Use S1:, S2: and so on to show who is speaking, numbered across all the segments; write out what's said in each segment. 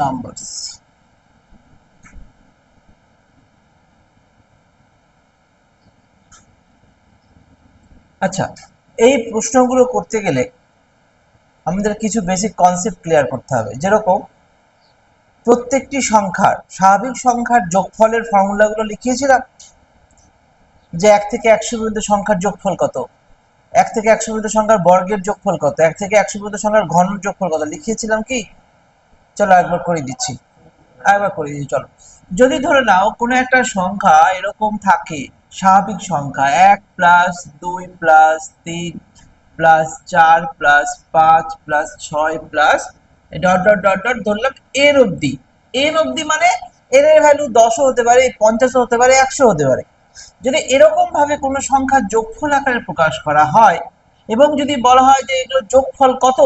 S1: Numbers. আচ্ছা, এই প্রশ্নগুলো করতে গেলে আমাদের কিছু বেসিক কনসেপ্ট ক্লিয়ার করতে হবে। যেরকম প্রত্যেকটি সংখ্যার, স্বাভাবিক সংখ্যার যোগফলের ফর্মুলাগুলো লিখিয়েছিলাম, যে 1 থেকে 100 পর্যন্ত সংখ্যার যোগফল কত, 1 থেকে 100 পর্যন্ত সংখ্যার বর্গের যোগফল কত, 1 থেকে 100 পর্যন্ত সংখ্যার ঘনের যোগফল কত লিখিয়েছিলাম কি? চলো একবার করে দিচ্ছি, চলো। যদি ধরে নাও কোনো একটা সংখ্যা এরকম থাকে, স্বাভাবিক সংখ্যা 1 plus 2 plus 3 plus 4 plus 5 plus 6 plus dot dot dot dot ধরলাম এর অবধি। এর অবধি মানে এর ভ্যালু 10ও হতে পারে, 50ও হতে পারে, 100 হতে পারে। যদি এরকম ভাবে কোনো সংখ্যা যোগফল আকারে প্রকাশ করা হয় এবং যদি বলা হয় যে এগুলো যোগফল কত,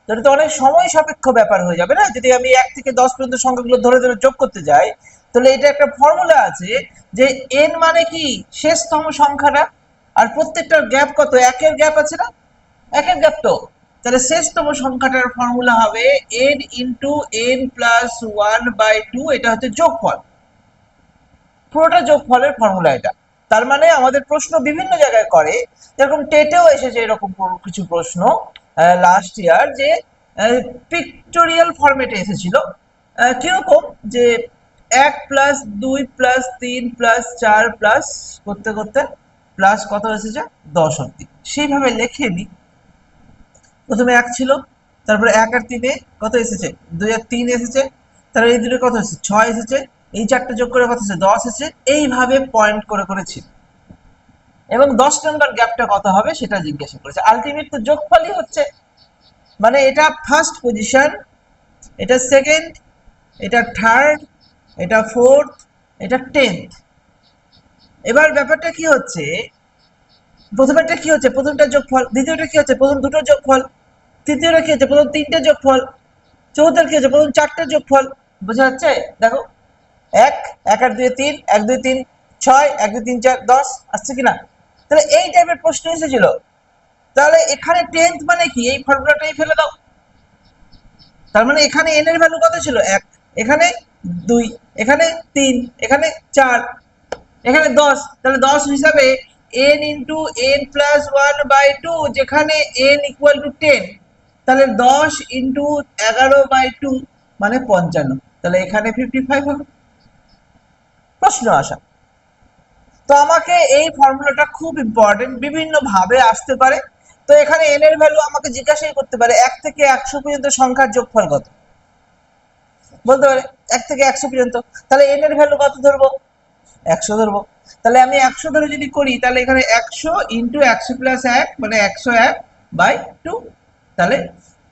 S1: তাহলে তো অনেক সময় সাপেক্ষ ব্যাপার হয়ে যাবে না? যদি আমি 1 থেকে 10 পর্যন্ত সংখ্যাগুলো ধরে ধরে যোগ করতে যাই, তাহলে এটা একটা ফর্মুলা আছে যে n মানে কি শেষতম সংখ্যাটা, আর প্রত্যেকটার গ্যাপ কত, একের গ্যাপ আছে না, একের গ্যাপ। তো তাহলে শেষতম সংখ্যাটার ফর্মুলা হবে n ইন্টু n প্লাস 1/2, এটা হচ্ছে যোগফল, পুরোটা যোগফলের ফর্মুলা এটা। তার মানে আমাদের প্রশ্ন বিভিন্ন জায়গায় করে, যেরকম টেটেও এসেছে এরকম কিছু প্রশ্ন লাস্ট ইয়ার, যে পিক্টোরিয়াল ফরম্যাটে এসেছিল। কিরকম যে 1 প্লাস 2 প্লাস 3 প্লাস 4 প্লাস করতে করতে প্লাস কত এসেছে 10 অব্দি, সেইভাবে লিখে নি। প্রথমে 1 ছিল, তারপরে 1 আর 3 এ কত এসেছে, 2 আর 3 এসেছে, তারপরে এই দুটো কত এসেছে 6 এসেছে, এই চারটে যোগ করে কত এসেছে 10 এসেছে, এইভাবে পয়েন্ট করে করেছিল। এবং 10 নম্বর গ্যাপটা কত হবে সেটা জিজ্ঞাসা করেছে। আলটিমেট তো যোগফলই হচ্ছে, মানে এটা ফার্স্ট পজিশন, এটা সেকেন্ড, এটা থার্ড, এটা ফোর্থ, এটা 10th। এবার ব্যাপারটা কি হচ্ছে, প্রথমটা কি হচ্ছে প্রথমটা যোগফল, দ্বিতীয়টা কি হচ্ছে প্রথম দুটো যোগফল, তৃতীয়টা কি হচ্ছে প্রথম তিনটে যোগফল, চতুর্থ কি হচ্ছে প্রথম চারটে যোগফল। বোঝা যাচ্ছে? দেখো, 1 1 আর 2 3, 1 2 3 6, 1 2 3 4 10 আসছে কিনা? তাহলে এই টাইপের প্রশ্ন এসেছিল। তাহলে এখানে 10th মানে কি, এই ফর্মুলাটাই ফেলে দাও। তার মানে এখানে n এর ভ্যালু কত ছিল 1, এখানে 2, এখানে 3, এখানে 4, এখানে 10। তাহলে 10 হিসাবে n ইন্টু n প্লাস 1/2, যেখানে n ইকুয়াল টু 10, তাহলে 10 ইন্টু 11/2 মানে 55, তাহলে এখানে 55 হবে প্রশ্ন আসা। তো আমাকে এই ফর্মুলাটা খুব ইম্পর্টেন্ট, বিভিন্ন ভাবে আসতে পারে। তো এখানে n এর ভ্যালু আমাকে জিজ্ঞাসাই করতে পারে 1 থেকে 100 পর্যন্ত সংখ্যার যোগফল কত, বলতে পারে 1 থেকে 100 পর্যন্ত, তাহলে n এর ভ্যালু কত ধরবো, 100 ধরবো। তাহলে আমি 100 ধরে যদি করি, তাহলে এখানে 100 ইন্টু 100 প্লাস 1 মানে 101/2, তাহলে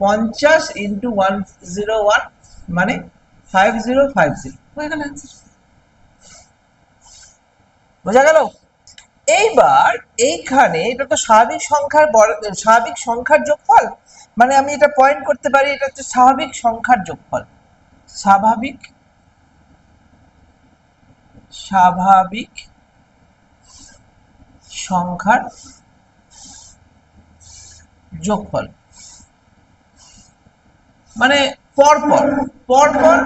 S1: 50 ইন্টু 101 মানে 5050 হয়ে গেল অ্যান্সার। বোঝা গেল? এইবার এইখানে এটা তো স্বাভাবিক সংখ্যার স্বাভাবিক সংখ্যার যোগফল, মানে আমি এটা পয়েন্ট করতে পারি এটা হচ্ছে স্বাভাবিক সংখ্যার যোগফল। স্বাভাবিক স্বাভাবিক সংখ্যার যোগফল মানে পরপর পরপর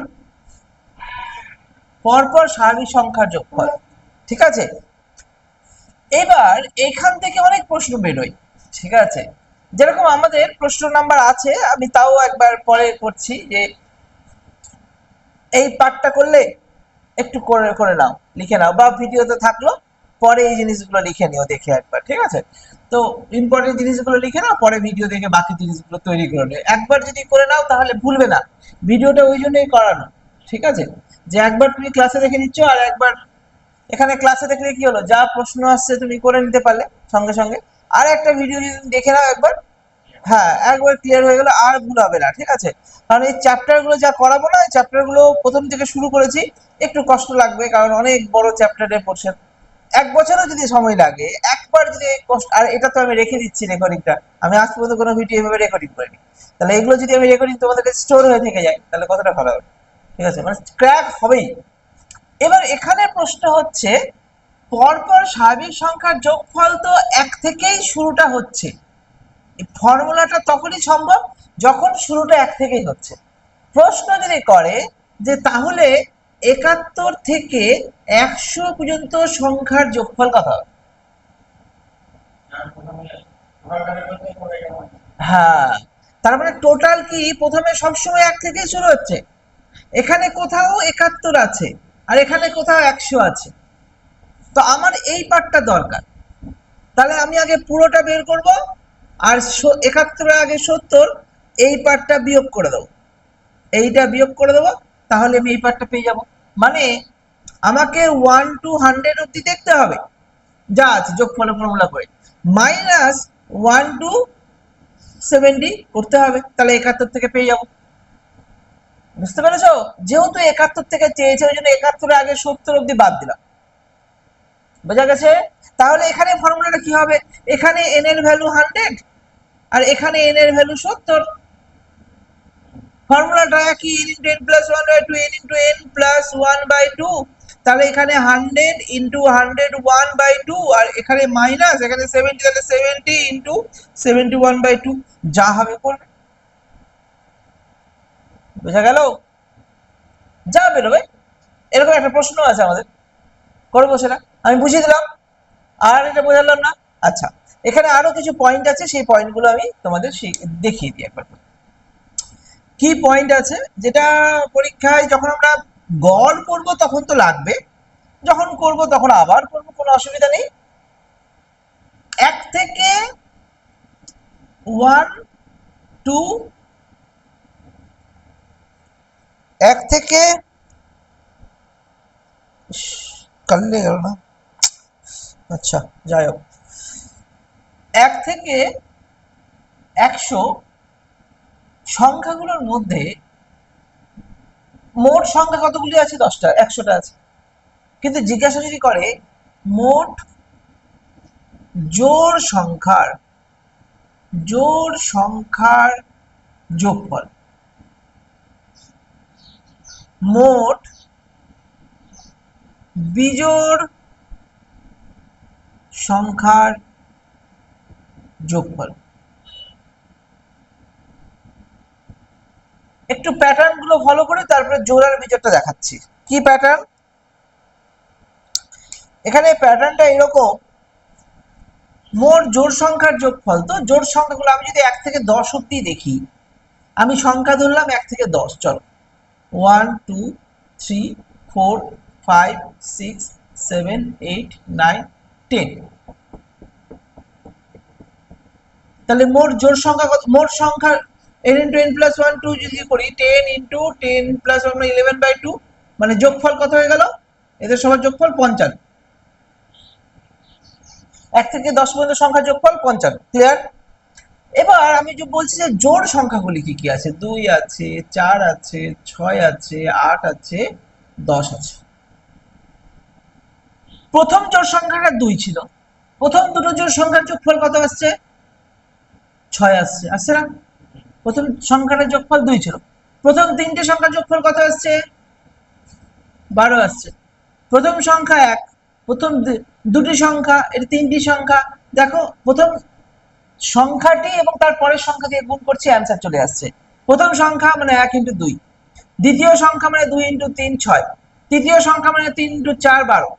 S1: পরপর স্বাভাবিক সংখ্যার যোগফল। ঠিক আছে? এবার এখান থেকে অনেক প্রশ্ন বেরোয়। ঠিক আছে, যেরকম আমাদের প্রশ্ন নাম্বার আছে, আমি তাও একবার পরে করছি, যে এই পার্টটা করলে একটু করে করে নাও, লিখে নাও, বা ভিডিওতে থাকলো পরে এই জিনিসগুলো লিখে নিও দেখে একবার। ঠিক আছে? তো ইম্পর্টেন্ট জিনিসগুলো লিখে নাও, পরে ভিডিও দেখে বাকি জিনিসগুলো তৈরি করে নিও। একবার যদি করে নাও তাহলে ভুলবে না। ভিডিওটা ওই জন্যই করানো, ঠিক আছে, যে একবার তুমি ক্লাসে দেখে নিচ্ছ, আর একবার এখানে ক্লাসে দেখলে কি হলো, যা প্রশ্ন আসছে তুমি করে নিতে পারলে সঙ্গে সঙ্গে। আর একটা ভিডিও যদি তুমি দেখে নাও একবার, হ্যাঁ একবার ক্লিয়ার হয়ে গেল, আর ভুল হবে না। ঠিক আছে? কারণ এই চ্যাপ্টার গুলো যা করাবো না, এই চ্যাপ্টার গুলো প্রথম থেকে শুরু করেছি, একটু কষ্ট লাগবে, কারণ অনেক বড় চ্যাপ্টারের পোর্শন। 1 বছরও যদি সময় লাগে, একবার যদি কষ্ট, আর এটা তো আমি রেখে দিচ্ছি রেকর্ডিংটা, আমি আজ পর্যন্ত কোনো ভিডিও এভাবে রেকর্ডিং করিনি। তাহলে এগুলো যদি আমি রেকর্ডিং তোমাদের কাছে স্টোর হয়ে থেকে যায়, তাহলে কতটা ভালো হবে। ঠিক আছে, মানে ক্র্যাক হবেই। এবার এখানে প্রশ্ন হচ্ছে, পরপর স্বাভাবিক সংখ্যার যোগফল তো 1 থেকেই শুরুটা হচ্ছে। এই ফর্মুলাটা তখনই সম্ভব যখন শুরুটা 1 থেকেই হচ্ছে। প্রশ্ন যদি করে যে তাহলে 71 থেকে 100 পর্যন্ত সংখ্যার যোগফল কত হবে? হ্যাঁ, তার মানে টোটাল কি প্রথমে সবসময় 1 থেকে শুরু হচ্ছে, এখানে কোথাও 71 আছে আর এখানে কোথাও 100 আছে, তো আমার এই পার্টটা দরকার। তাহলে আমি আগে পুরোটা বের করব আর 71 আগে 70 এই পার্টটা বিয়োগ করে দেবো, এইটা বিয়োগ করে দেবো, তাহলে আমি এই পার্টটা পেয়ে যাব। মানে আমাকে 1 to 100 অব্দি দেখতে হবে যা আছে যোগফল ফর্মুলা করে, মাইনাস 1 to 70 করতে হবে, তাহলে 71 থেকে পেয়ে যাব। বুঝতে পেরেছো? যেহেতু 71 থেকে চেয়েছে ওই জন্য 71 আগে 70 অব্দি বাদ দিলাম। বোঝা গেছে? তাহলে এখানে ফর্মুলাটা কি হবে? এখানে n এর ভ্যালু 100 আর এখানে n এর ভ্যালু 70। ফর্মুলাটা কি n * n + 1/2 n * n + 1/2, তাহলে এখানে 100 * 100 1/2 আর এখানে মাইনাস এখানে 70, তাহলে 70 * 71/2 যা হবে করবে। বোঝা গেল? যা বেরোবে। এরকম একটা প্রশ্ন আছে আমাদের, করবো সেটা আমি বুঝিয়ে দিলাম, আর এটা বোঝালাম না। আচ্ছা, এখানে আরো কিছু পয়েন্ট আছে, সেই পয়েন্টগুলো আমি তোমাদের দেখিয়ে দিই একবার। কি পয়েন্ট আছে যেটা পরীক্ষায় যখন আমরা গড় করব তখন তো লাগবে, যখন করব তখন আবার করব, কোনো অসুবিধা নেই। 1 থেকে 1 2 1 থেকে কাললে গেল না, আচ্ছা যাই হোক, 1 থেকে 100 সংখ্যাগুলোর মধ্যে মোট সংখ্যা কতগুলি আছে? 10টা, 100টা আছে। কিন্তু জিজ্ঞাসা যদি করে মোট জোড় সংখ্যার যোগফল, মোট বিজোড় সংখ্যার যোগফল। একটু প্যাটার্ন গুলো ফলো করে তারপরে জোড় আর বিজোড়টা দেখাচ্ছি। কি প্যাটার্ন? এখানে প্যাটার্নটা এরকম, মোট জোড় সংখ্যার যোগফল। তো জোড় সংখ্যাগুলো আমি যদি 1 থেকে 10 অব্দি দেখি, আমি সংখ্যা ধরলাম 1 থেকে 10, চলো 1 2 3 4 5 6 7 8 9 10। তাহলে মোট জোড় সংখ্যা কত? মোট সংখ্যা n * n + 1 2 যদি করি 10 * 10 + 1 11/2, মানে যোগফল কত হয়ে গেল? এদের সবার যোগফল 55। 1 থেকে 10 পর্যন্ত সংখ্যার যোগফল 55। ক্লিয়ার? এবার আমি যে বলছি যে জোড় সংখ্যাগুলি কি কি আছে, 2 আছে, 4 আছে, 6 আছে, 8 আছে, 10 আছে। প্রথম জোড় সংখ্যাটা 2 ছিল, প্রথম দুটো জোড় সংখ্যার যোগফল কত আসছে? 6 আসছে, আসছে না? প্রথম সংখ্যাটার যোগফল 2 ছিল, প্রথম তিনটে সংখ্যার যোগফল কত আসছে? 12 আসছে। প্রথম সংখ্যা 1, প্রথম দুটি সংখ্যা, এটা তিনটি সংখ্যা, দেখো প্রথম সংখ্যাটি এবং তার পরের সংখ্যা দিয়ে গুণ করছি, অ্যান্সার চলে আসছে। প্রথম সংখ্যা মানে 1 * 2, দ্বিতীয় সংখ্যা মানে 2 * 3 6, তৃতীয় সংখ্যা মানে 3 * 4 12।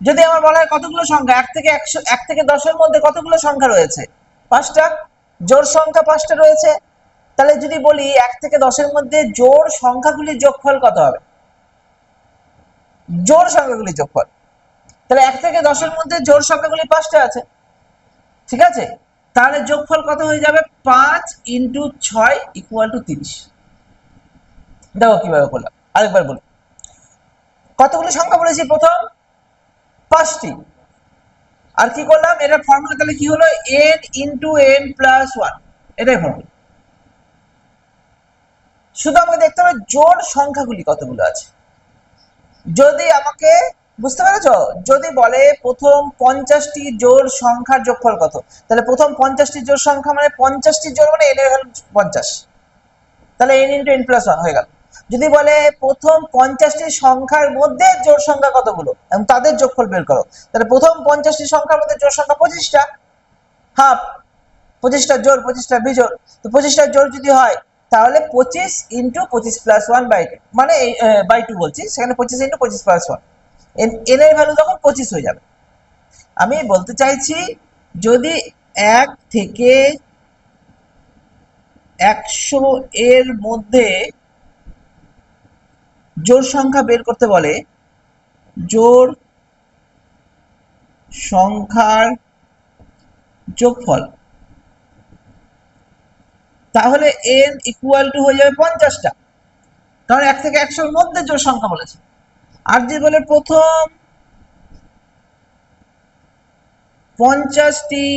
S1: যদি আমার বলা হয় কতগুলো সংখ্যা 1 থেকে 100, 1 থেকে 10 এর মধ্যে কতগুলো সংখ্যা রয়েছে? 5টা। জোড় সংখ্যা 5টা রয়েছে, তাহলে যদি বলি 1 থেকে 10 এর মধ্যে জোড় সংখ্যাগুলির যোগফল কত হবে? জোড় সংখ্যাগুলির যোগফল, তাহলে 1 থেকে 10 এর মধ্যে জোড় সংখ্যাগুলি 5টা আছে, ঠিক আছে? তাহলে যোগফল কত হয়ে যাবে? 5 * 6 = 30। দেখো কিভাবে করলাম, আরেকবার বলি। কতগুলো সংখ্যা বলেছি? প্রথম 5টি। আর কি করলাম? এটা ফর্মুলা তাহলে কি হলো? n * n + 1, এটাই ফর্মুলা। শুধু আমাকে দেখতে হবে জোড় সংখ্যাগুলি কতগুলো আছে। যদি আমাকে, বুঝতে পেরেছো, যদি বলে প্রথম 50টি জোড় সংখ্যার যোগফল কত, তাহলে প্রথম 50টি জোড় সংখ্যা মানে 50টি জোড় মানে n এর ভ্যালু 50, তাহলে n * n + 1 হয়ে গেল। যদি বলে প্রথম 50টি সংখ্যার মধ্যে জোড় সংখ্যা কতগুলো এবং তাদের যোগফল বের করো, তাহলে প্রথম 50টি সংখ্যার মধ্যে জোড় সংখ্যা 25টা, হাফ 25টা জোড় 25টা বিজোড়, তো 25টা জোড় যদি হয় তাহলে 25 ইন্টু 25 প্লাস 1/2 মানে বাই 2 বলছি, সেখানে 25 ইন্টু 25 প্লাস 1, এন এর ভ্যালু তখন 25 হয়ে যাবে। আমি বলতে চাইছি যদি 1 থেকে 100 এর মধ্যে জোড় সংখ্যা বের করতে বলে, জোড় সংখ্যার যোগফল, তাহলে n ইকুয়াল টু হয়ে যাবে 50টা, কারণ 1 থেকে 100 এর মধ্যে জোড় সংখ্যা বলেছে। আর যদি বলে প্রথম 50টি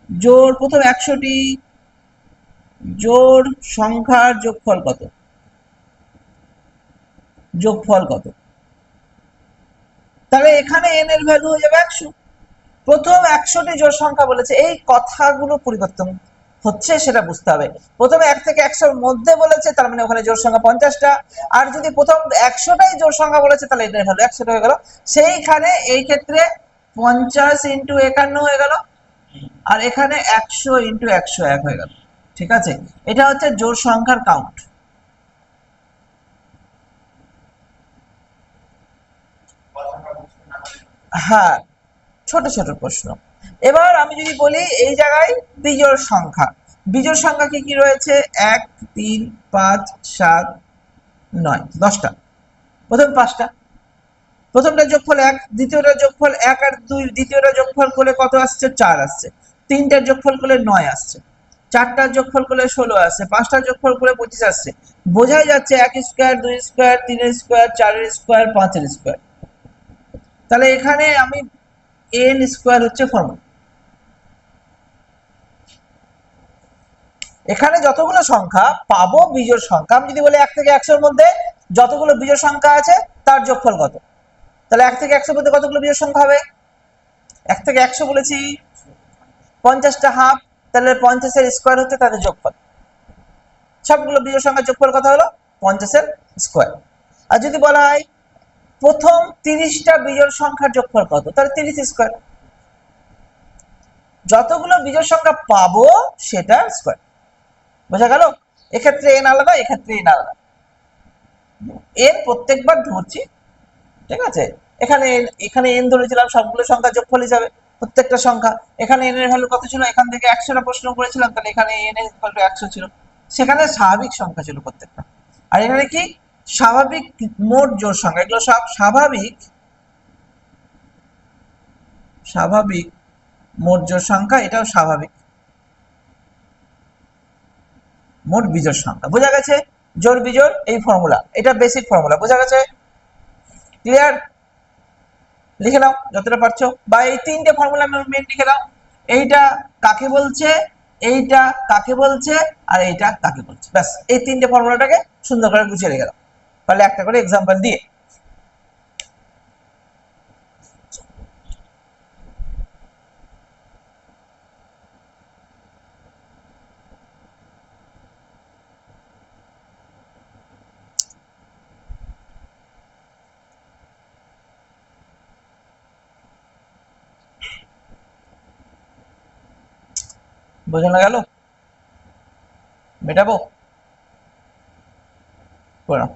S1: জোড় প্রথম 100টি জোড় সংখ্যার যোগফল কত, যোগফল কত, তাহলে এখানে n এর ভ্যালু হয়ে যাবে 100। প্রথম 100টি জোড় সংখ্যা বলেছে, এই কথাগুলো পরিবর্তন হচ্ছে সেটা বুঝতে হবে। প্রথমে 1 থেকে 100 এর মধ্যে বলেছে, তার মানে ওখানে জোড় সংখ্যা 50টা। আর যদি প্রথম 100টাই জোড় সংখ্যা বলেছে, তাহলে এটার ভ্যালু 100টা হয়ে গেল। সেইখানে এই ক্ষেত্রে 50 ইন্টু 51 হয়ে গেল, আর এখানে 100 ইন্টু 101 হয়ে গেল। ঠিক আছে, এটা হচ্ছে জোড় সংখ্যার কাউন্ট। হ্যাঁ, ছোট ছোট প্রশ্ন। এবার আমি যদি বলি এই জায়গায় বিজোড় সংখ্যা, বিজোড় সংখ্যা কি কি রয়েছে, 1 3 5 7 9 10টা। প্রথম 5টা, প্রথমটা যোগফল 1, দ্বিতীয়টা যোগফল 1 আর 2, দ্বিতীয়টা যোগফল করলে কত আসছে, 4 আসছে। তিনটার যোগফল করলে 9 আসছে, চারটার যোগফল করলে 16 আসছে, পাঁচটার যোগফল করলে 25 আসছে। বোঝাই যাচ্ছে 1 square, 2 square, 3 square, 4 square, 5 square. তাহলে এখানে আমি n স্কোয়ার হচ্ছে ফর্মুলা। এখানে যতগুলো সংখ্যা পাবো বিজোড় সংখ্যা, আমি যদি বলি 1 থেকে 100 এর মধ্যে যতগুলো বিজোড় সংখ্যা আছে তার যোগফল কত, তাহলে 1 থেকে 100 এর মধ্যে কতগুলো বিজোড় সংখ্যা হবে, 1 থেকে 100 বলেছি 50টা হাফ, তাহলে 50 এর স্কোয়ার হচ্ছে তাদের যোগফল। সবগুলো বিজোড় সংখ্যার যোগফল কত হলো, 50 এর স্কোয়ার। আর যদি বলা হয় প্রথম 30টা বিজোড় সংখ্যার যোগফল কত, তাহলে 30 স্কোয়ার। যতগুলো বিজোড় সংখ্যা পাবো সেটার স্কোয়ার। বোঝা গেল? এক্ষেত্রে n আলাদা, এক্ষেত্রে n আলাদা। n প্রত্যেকবার ধরছি, ঠিক আছে। এখানে n ধরেছিলাম সবগুলো সংখ্যা যোগফল হিসাবে, প্রত্যেকটা সংখ্যা। এখানে n এর ভ্যালু কত ছিল, এখান থেকে 100টা প্রশ্ন করেছিলাম, তাহলে এখানে n এর ভ্যালু 100 ছিল। সেখানে স্বাভাবিক সংখ্যা ছিল প্রত্যেকটা। আর এখানে কি, স্বাভাবিক মোট জোড় সংখ্যা, এগুলো সব স্বাভাবিক, স্বাভাবিক মোট জোড় সংখ্যা, এটাও স্বাভাবিক মোট বিজোড় সংখ্যা। বোঝা গেছে? জোড় বিজোড় এই ফর্মুলা, এটা বেসিক ফর্মুলা। বোঝা গেছে? ক্লিয়ার? লিখে নাও যতটা পারছো, বা এই তিনটে ফর্মুলা মেন লিখে নাও। এইটা কাকে বলছে, এইটা কাকে বলছে, আর এইটা কাকে বলছে, ব্যাস এই তিনটে ফর্মুলাটাকে সুন্দর করে গুছিয়ে রেখে দাও, তাহলে একটা করে এক্সাম্পল দিয়ে। বোঝানো গেল? মেটাবো? করে নাও।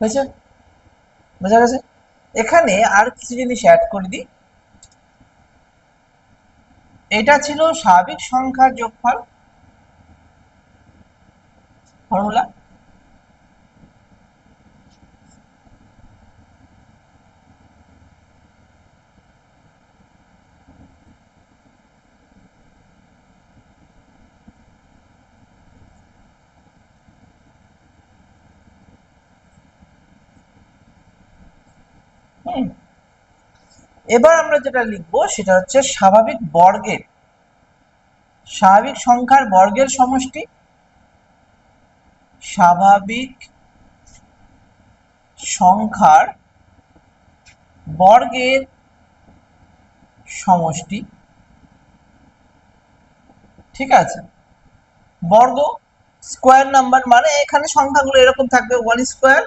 S1: হয়েছে? বোঝা গেছে? এখানে আর কিছু জিনিস অ্যাড করে দিই। এটা ছিল স্বাভাবিক সংখ্যার যোগফল ফর্মুলা। এবার আমরা যেটা লিখবো সেটা হচ্ছে স্বাভাবিক সংখ্যার বর্গের সমষ্টি, স্বাভাবিক সংখ্যার বর্গের সমষ্টি। ঠিক আছে, বর্গ স্কোয়ার নাম্বার মানে এখানে সংখ্যাগুলো এরকম থাকবে 1 square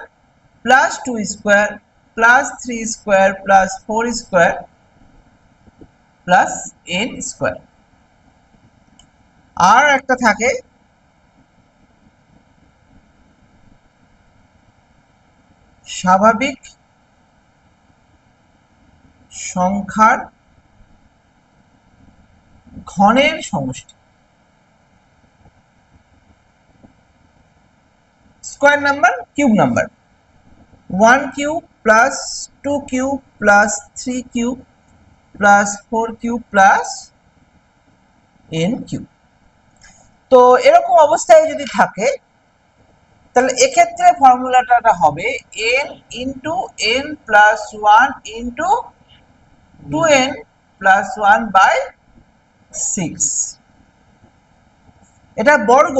S1: plus 2 square plus 3 square plus 4 square plus n square. আর একটা থাকে স্বাভাবিক সংখ্যার ঘনের সমষ্টি, square number cube number 1 cube plus 2 cube plus 3 cube plus 4 cube plus n cube. তো এরকম অবস্থায় যদি থাকে তাহলে এক্ষেত্রে ফর্মুলাটা হবে n into n plus 1 into 2n plus 1 by 6। এটা বর্গ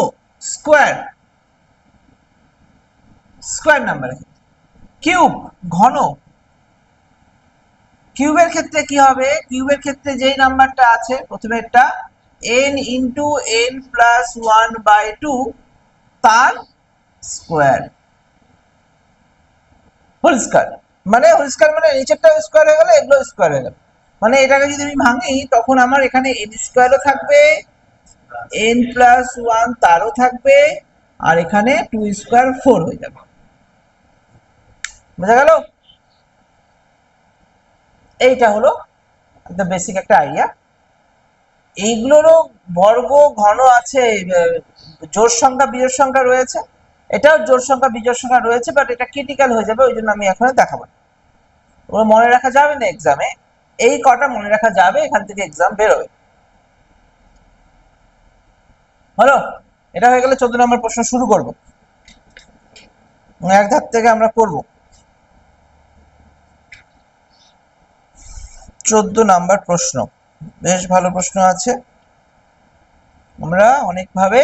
S1: স্কোয়ার নাম্বার। কিউব ঘন, কিউবের ক্ষেত্রে কি হবে, কিউবের ক্ষেত্রে যেই নাম্বারটা আছে প্রথমে একটা n into n plus 1 by 2 তার স্কোয়ার, হোল স্কোয়ার মানে নিচেরটা স্কোয়ার হয়ে গেল, এগুলো স্কোয়ার হয়ে গেল। মানে এটাকে যদি আমি ভাঙি তখন আমার এখানে n স্কোয়ারও থাকবে, n প্লাস 1 তারও থাকবে, আর এখানে 2 স্কোয়ার 4 হয়ে যাবে। বোঝা গেল? এইটা হলো বেসিক একটা আইডিয়া। এইগুলোরও বর্গ ঘন আছে, জোড় সংখ্যা বিজোড় সংখ্যা রয়েছে, এটাও জোড় সংখ্যা বিজোড় সংখ্যা রয়েছে, বাট এটা ক্রিটিক্যাল হয়ে যাবে, ওই জন্য আমি এখন দেখাবো না। ওগুলো মনে রাখা যাবে না এক্সামে, এই কটা মনে রাখা যাবে, এখান থেকে এক্সাম বেরোবে। হলো, এটা হয়ে গেলে 14 নম্বর প্রশ্ন শুরু করব, এক ধাপ থেকে আমরা করব। 14 নাম্বার প্রশ্ন বেশ ভালো প্রশ্ন আছে, আমরা অনেকভাবে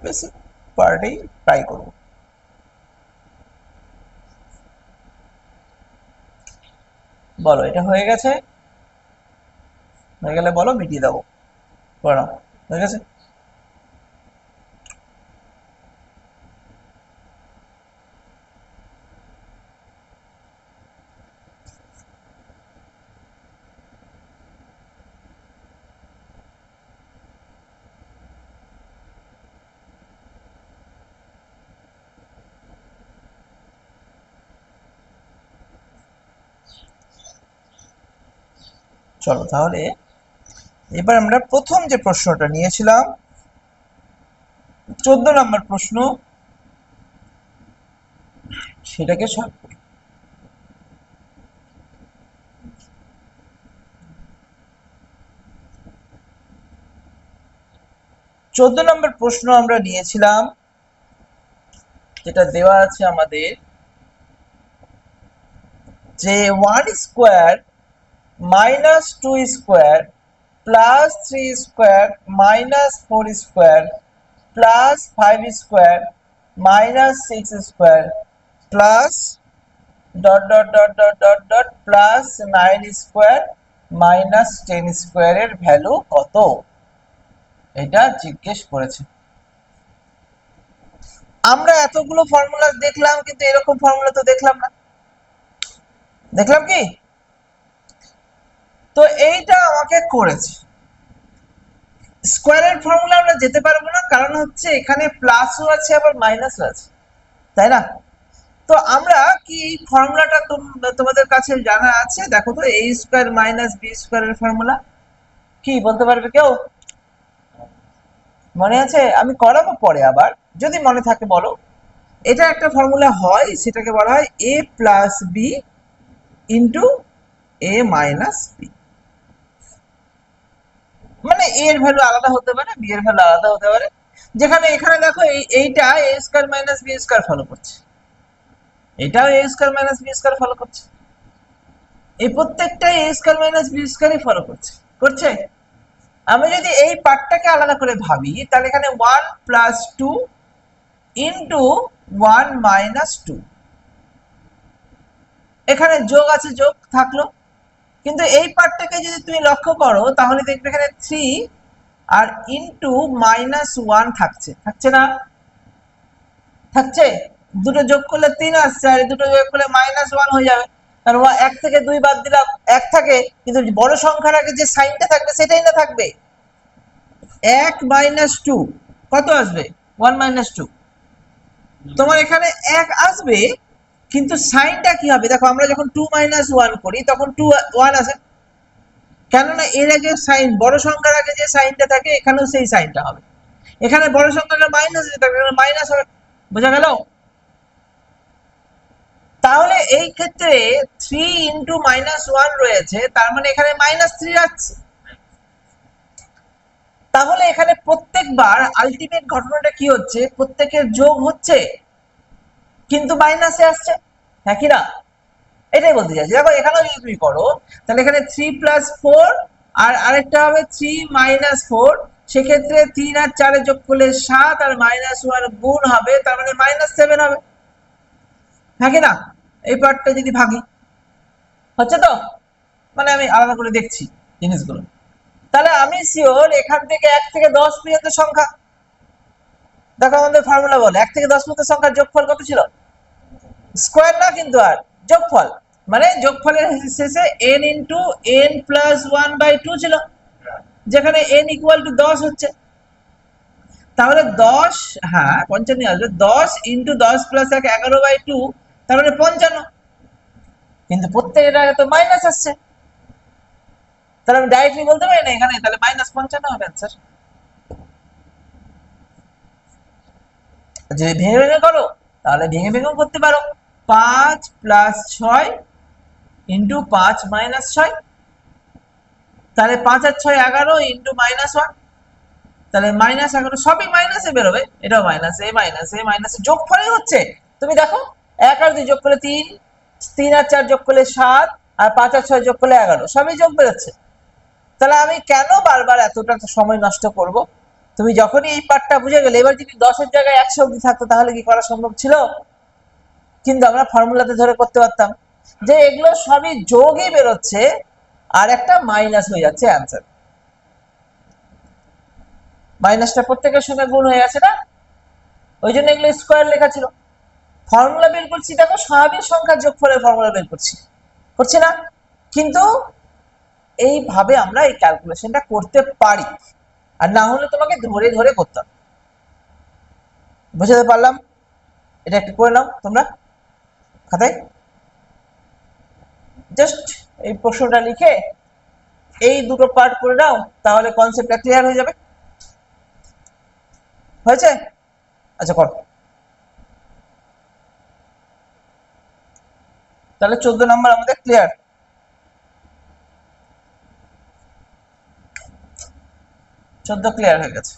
S1: বেসিক পার্টি ট্রাই করব। বলো, এটা হয়ে গেছে? হয়ে গেলে বলো, মিটিয়ে দেবো। পড়াও হয়ে গেছে? চলো তাহলে এবার আমরা প্রথম যে প্রশ্নটা নিয়েছিলাম 14 নম্বর প্রশ্ন, সেটাকে সলভ করি। 14 নম্বর প্রশ্ন আমরা নিয়েছিলাম, যেটা দেওয়া আছে আমাদের যে 1 square minus 2 square plus 3 square minus 4 square plus 5 square minus 6 square plus dot dot dot dot dot dot plus 9 square minus 10 স্কোয়ারের ভ্যালু কত, এটা জিজ্ঞেস করেছে। আমরা এতগুলো ফর্মুলা দেখলাম, কিন্তু এরকম ফর্মুলা তো দেখলাম না, দেখলাম কি? তো এইটা আমাকে করেছে। স্কোয়ারের ফর্মুলা আমরা যেতে পারবো না, কারণ হচ্ছে এখানে প্লাসও আছে আবার মাইনাসও আছে, তাই না? তো আমরা কি ফর্মুলাটা তোমাদের কাছে জানা আছে? দেখো তো, a স্কয়ার মাইনাস বি স্কয়ারের ফর্মুলা কি বলতে পারবে কেউ? মনে আছে? আমি করাবো পরে, আবার যদি মনে থাকে বলো। এটা একটা ফর্মুলা হয়, সেটাকে বলা হয় a plus b into a minus b. মানে a এর ভ্যালু আলাদা হতে পারে, b এর ভ্যালু আলাদা হতে পারে। যেখানে এখানে দেখো এইটা a square minus B square follow করছে, এটাও a square minus B square follow করছে, এই প্রত্যেকটাই a স্কয়ার মাইনাস বি স্কয়ারই ফলো করছে করছে। আমি যদি এই পার্টটাকে আলাদা করে ভাবি, তাহলে এখানে 1 প্লাস 2 ইন্টু 1 মাইনাস 2, এখানে যোগ আছে, যোগ থাকলো। কিন্তু এই পার্টটাকে যদি তুমি লক্ষ্য করো, তাহলে দেখবে এখানে 3 আর ইন্টু মাইনাস 1 থাকছে, থাকছে না? থাকছে। দুটো যোগ করলে 3 আসছে, আর দুটো যোগ করলে মাইনাস 1 হয়ে যাবে। কারণ 1 থেকে 2 বাদ দিলাম 1 থাকে, কিন্তু বড় সংখ্যার আগে যে সাইনটা থাকবে সেটাই না থাকবে। 1 মাইনাস 2 কত আসবে? 1 মাইনাস 2। তোমার এখানে 1 আসবে, কিন্তু সাইনটা কি হবে? দেখো, আমরা যখন 2 মাইনাস 1 করি তখন 2 1 আসে, কেননা এর আগে সাইন, বড় সংখ্যার আগে যে সাইনটা থাকে এখানেও সেই সাইনটা হবে। এখানে বড় সংখ্যাটা মাইনাস থাকে, মাইনাস হবে। বোঝা গেল? তাহলে এই ক্ষেত্রে 3 ইন্টু মাইনাস 1 রয়েছে, তার মানে এখানে মাইনাস 3 আসছে। তাহলে এখানে প্রত্যেকবার আলটিমেট ঘটনাটা কি হচ্ছে? প্রত্যেকের যোগ হচ্ছে, কিন্তু মাইনাসে আসছে। হ্যাঁ কি না? এটাই বলতে চাইছি। দেখো, এখানেও যদি তুমি করো, তাহলে এখানে 3 প্লাস 4, আর আরেকটা হবে 3 মাইনাস 4। সেক্ষেত্রে 3 আর 4 যোগ করলে 7, আর মাইনাস 1 গুণ হবে, তার মানে মাইনাস 7 হবে। হ্যাঁ কি না? এই পার্টটা যদি ভাগি, হচ্ছে তো? মানে আমি আলাদা করে দেখছি জিনিসগুলো। তাহলে আমি শিওর এখান থেকে 1 থেকে 10 পর্যন্ত সংখ্যা, দেখো আমাদের ফর্মুলা বলে 1 থেকে 10 পর্যন্ত সংখ্যার যোগফল কত ছিল? স্কোয়ার না কিন্তু, আর যোগফল। মানে যোগফলের শেষে n ইন্টু n প্লাস 1/2 ছিল, যেখানে n ইকুয়াল টু 10 হচ্ছে। তাহলে 10, হ্যাঁ 55 আসবে। 10 ইন্টু 10 প্লাস 1 11/2, তার মানে 55। কিন্তু প্রত্যেকের আগে তো মাইনাস আসছে, তাহলে আমি ডাইরেক্টলি বলতে পারি না এখানে, তাহলে মাইনাস 55 হবে অ্যান্সার। যদি ভেঙে ভেঙে করো, তাহলে ভেঙে ভেঙেও করতে পারো। 5 প্লাস 6 ইন্টু 5 মাইনাস 6, তাহলে 5 আর 6 11 ইন্টু মাইনাস 1, তাহলে মাইনাস 11, সবই মাইনাসে বেরোবে। এটাও মাইনাসে, মাইনাসে, মাইনাসে, যোগ ফলই হচ্ছে। তুমি দেখো, 1 আর 2 যোগ করলে 3, 3 আর 4 যোগ করলে 7, আর 5 আর 6 যোগ করলে 11, সবই যোগ বেরোচ্ছে। তাহলে আমি কেন বারবার এতটা সময় নষ্ট করব? তুমি যখনই এই পার্টটা বুঝে গেলে, এবার যদি 10-এর জায়গায় 100 অব্দি থাকতো তাহলে কি করা সম্ভব ছিল? কিন্তু আমরা ফর্মুলাতে ধরে করতে পারতাম যে এগুলো সবই যোগই বেরোচ্ছে, আর একটা মাইনাস হয়ে যাচ্ছে অ্যান্সার। মাইনাসটা প্রত্যেকের সঙ্গে গুণ হয়ে আছে না, ওই জন্য এগুলো স্কোয়ার লেখা ছিল। ফর্মুলা বের করছি, দেখো স্বাভাবিক সংখ্যার যোগফলের ফর্মুলা বের করছি, করছি না? কিন্তু এইভাবে আমরা এই ক্যালকুলেশনটা করতে পারি, আর না হলে তোমাকে ধরে ধরে করতে হবে। বুঝতে পারলাম? এটা একটু করে নাও তোমরা খাতায়, জাস্ট এই প্রশ্নটা লিখে এই দুটো পার্ট করে নাও, তাহলে কনসেপ্টটা ক্লিয়ার হয়ে যাবে। হয়েছে? আচ্ছা করো। তাহলে 14 নম্বর আমাদের ক্লিয়ার। 14 ক্লিয়ার হয়ে গেছে।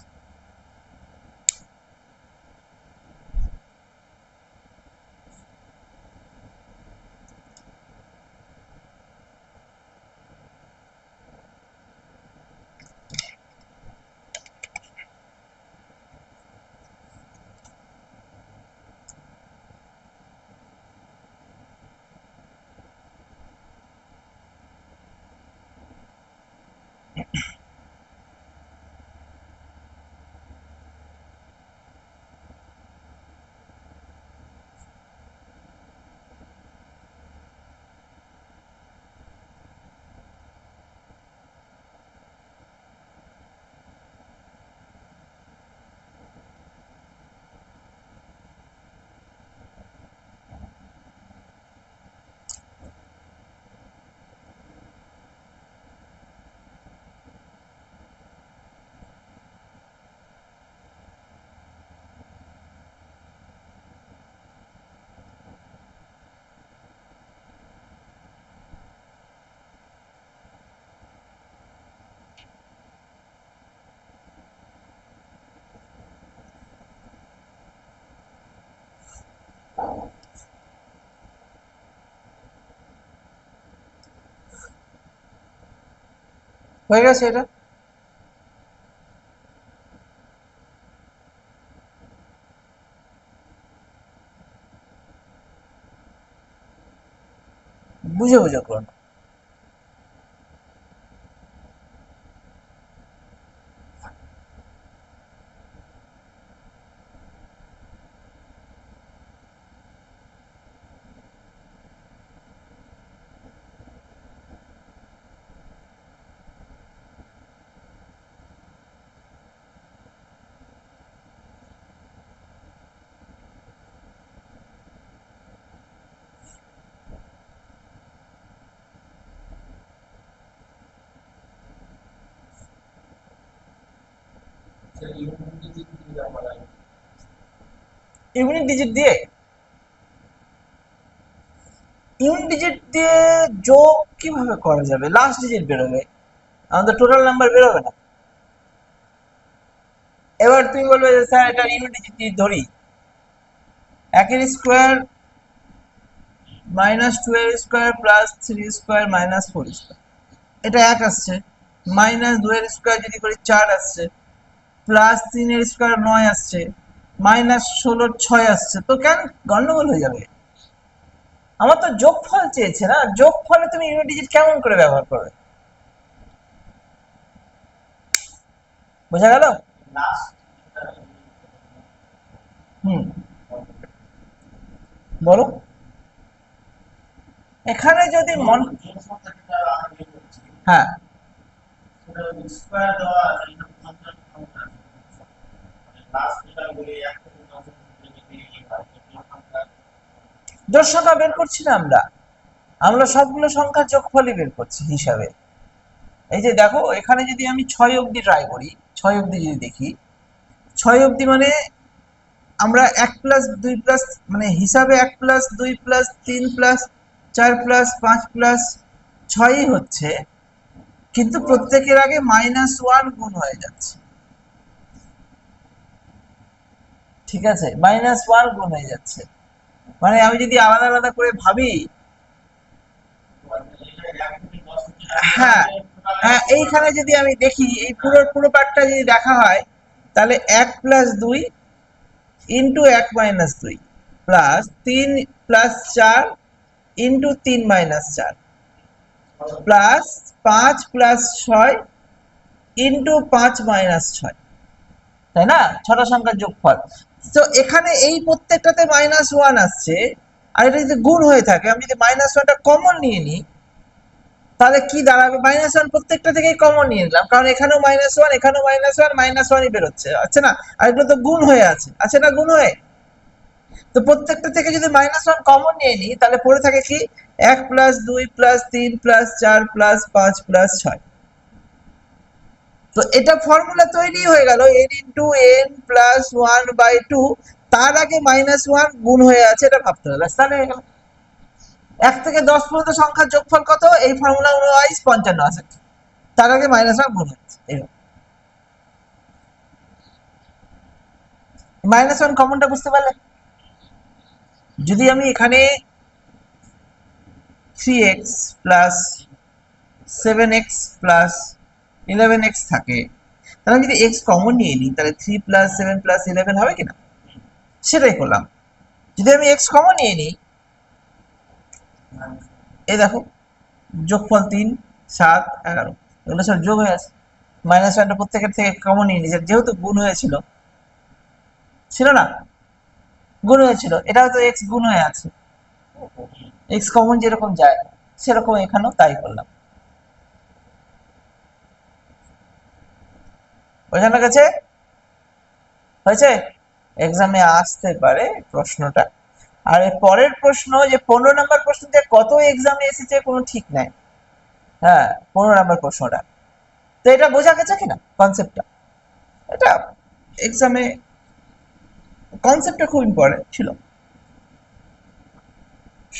S1: হয়ে গেছে এটা। বুঝে বুঝে করুন। ইউনিট ডিজিট দিয়ে, ইউনিট ডিজিট দিয়ে যোগ কিভাবে করা যাবে? লাস্ট ডিজিট বেরোবে, আমাদের টোটাল নাম্বার বেরোবে না। এবার তুমি বলবে যে স্যার এটা ইউনিট ডিজিট ধরি, একের স্কোয়ার মাইনাস টু এর square plus three square minus four square, এটা এক আসছে। মাইনাস দুয়ের স্কোয়ার যদি করি চার আসছে, প্লাস তিনের স্কোয়ার নয় আসছে, মাইনাস 16 ছয় আসছে। তো কেন গন্ডগোল হয়ে যাবে? আমার তো যোগফল চেয়েছে না, যোগফলে তুমি ইউনিট ডিজিট কেমন করে ব্যবহার করবে? বোঝা গেল? হুম, বলো। এখানে যদি মন, হ্যাঁ, জোড় সংখ্যা বের করছি না আমরা, আমরা সবগুলো সংখ্যার যোগফলই বের করছি হিসাবে। এই যে দেখো, এখানে যদি আমি 6 অবধি ট্রাই করি, 6 অবধি যদি দেখি, 6 অবধি মানে আমরা 1 প্লাস 2 প্লাস মানে হিসাবে 1 plus 2 plus 3 plus 4 plus 5 plus 6ই হচ্ছে, কিন্তু প্রত্যেকের আগে -1 গুণ হয়ে যাচ্ছে। ঠিক আছে, -1 গুণ হয়ে যাচ্ছে। মানে আমি যদি আলাদা আলাদা করে ভাবি, হ্যাঁ হ্যাঁ, এইখানে যদি আমি দেখি, এই পুরো পুরো পার্টটা যদি দেখা হয়, তাহলে 1 plus 2 into 1 minus 2 plus 3 plus 4 into 3 minus 4 plus 5 plus 6 into 5 minus 6, তাই না? ছটা সংখ্যার যোগফল। তো এখানে এই প্রত্যেকটাতে -1 আসছে, আর এটা যদি গুণ হয়ে থাকে, আমি যদি -1টা কমন নিয়ে নিই, তাহলে কি দাঁড়াবে? -1 প্রত্যেকটা থেকেই কমন নিয়ে নিলাম, কারণ এখানেও -1, এখানেও -1ই বেরোচ্ছে, আছে না? আর এগুলো তো গুণ হয়ে আছে না গুণ হয়ে? তো প্রত্যেকটা থেকে যদি -1 কমন নিয়ে নিই, তাহলে পড়ে থাকে কি 1 plus 2 plus 3 plus 4 plus 5 plus 6। তো এটা ফর্মুলা তৈরি হয়ে গেল n ইন্টু n প্লাস 1/2, তার আগে -1 গুণ হয়ে আছে, এটা ভাবতে হবে, ব্যাস, তাহলে হয়ে গেল। 1 থেকে 10 পর্যন্ত সংখ্যার যোগফল কত? এই ফর্মুলা অনুযায়ী 55 আছে, তার আগে -1 গুণ হচ্ছে। -1 কমনটা বুঝতে পারলে? যদি আমি এখানে 3x plus 7x plus 11x থাকে, তাহলে আমি যদি x কমন নিয়ে নিই, তাহলে 3 প্লাস 7 প্লাস 11 হবে কিনা? সেটাই করলাম। যদি আমি x কমন নিয়ে নিই, এই দেখো, যোগফল 3 7 11, এগুলো সব যোগ হয়ে আছে। -1টা প্রত্যেকের থেকে কমন নিয়ে নিয়েছে, যেহেতু গুণ হয়েছিল, ছিল না? গুণ হয়েছিল, এটাও তো x গুণ হয়ে আছে, x কমন যেরকম যায় সেরকম এখানেও তাই করলাম। বোঝানো গেছে? হয়েছে? এক্সামে আসতে পারে প্রশ্নটা। আর এর পরের প্রশ্ন, যে 15 নম্বর প্রশ্নতে কত এক্সামে এসেছে কোনো ঠিক নাই। হ্যাঁ, 15 নম্বর প্রশ্নটা, তো এটা বোঝা গেছে কিনা কনসেপ্টটা? এটা এক্সামে কনসেপ্টটা খুব ইম্পর্টেন্ট ছিল।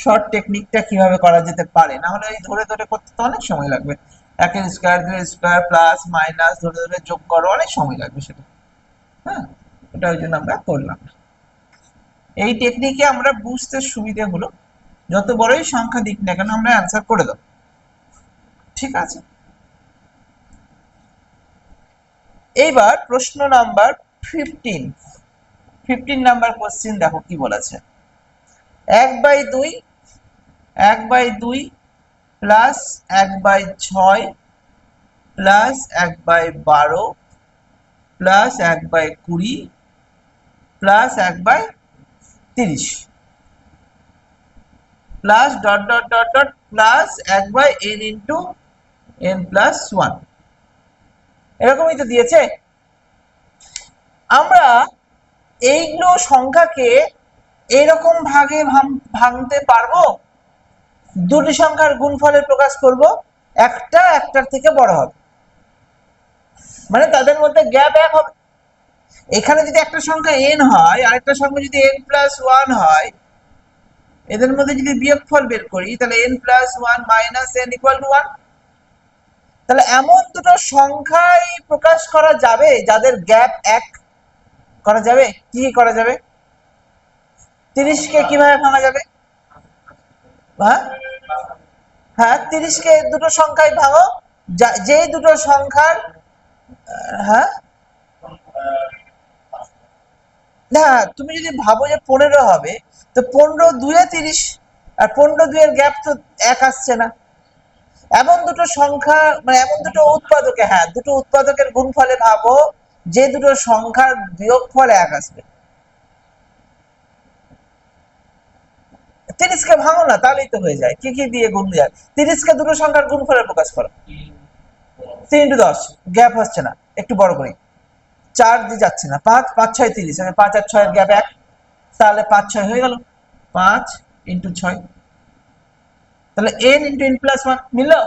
S1: শর্ট টেকনিকটা কিভাবে করা যেতে পারে, না হলে এই ধরে ধরে করতে তো অনেক সময় লাগবে। একের স্কোয়ার, দুই স্কোয়ার, প্লাস মাইনাস ধরে ধরে যোগ করো, অনেক সময় লাগবে সেটা। হ্যাঁ, এটা ওই জন্য আমরা করলাম। এই টেকনিকে আমরা বুঝতে সুবিধে হলো, যত বড়ই সংখ্যা দিক না কেন আমরা অ্যান্সার করে দেবো। ঠিক আছে। এইবার প্রশ্ন নাম্বার 15 নাম্বার কোশ্চেন দেখো কি বলেছে। 1/2 1/2 plus 1/6 plus 1/12 plus 1/20 plus 1/30 plus dot dot dot dot plus 1/n into n plus 1, এরকমই তো দিয়েছে। আমরা এইগুলো সংখ্যাকে এইরকম ভাগে ভাঙতে পারবো, দুটি সংখ্যার গুণফলের প্রকাশ করব, একটা একটার থেকে বড় হবে, মানে তাদের মধ্যে গ্যাপ এক হবে। এখানে যদি একটা সংখ্যা n হয় আর একটা সংখ্যা যদি n প্লাস 1 হয়, এদের মধ্যে যদি বিয়োগফল বের করি তাহলে n plus 1 minus n equal to 1। তাহলে এমন দুটো সংখ্যাই প্রকাশ করা যাবে যাদের গ্যাপ এক। করা যাবে, কি করা যাবে? 30 কে কিভাবে ভাঙা যাবে? হ্যাঁ 30 কে দুটো সংখ্যায় ভাঙো, যে দুটো সংখ্যার হ্যাঁ হ্যাঁ তুমি যদি ভাবো যে 15 হবে, তো 15 2 30, আর 15 2 এর গ্যাপ তো এক আসছে না। এমন দুটো সংখ্যা, মানে এমন দুটো উৎপাদকে, হ্যাঁ দুটো উৎপাদকের গুণফলে ভাবো যে দুটো সংখ্যার বিয়োগফল এক আসবে। 30 কে ভাঙো না, তাহলেই তো হয়ে যায়। কি কি দিয়ে গুণ যায়? 30 কে দুটো সংখ্যার গুণফলে প্রকাশ করো। 3 × 10, গ্যাপ হচ্ছে না, একটু বড় করি। 4 দিয়ে যাচ্ছে না, 5 5 6 30, 5 আর 6 এর গ্যাপ 1, তাহলে 5 6 হয়ে গেল। 5 × 6, তাহলে n × n প্লাস 1 মিললো।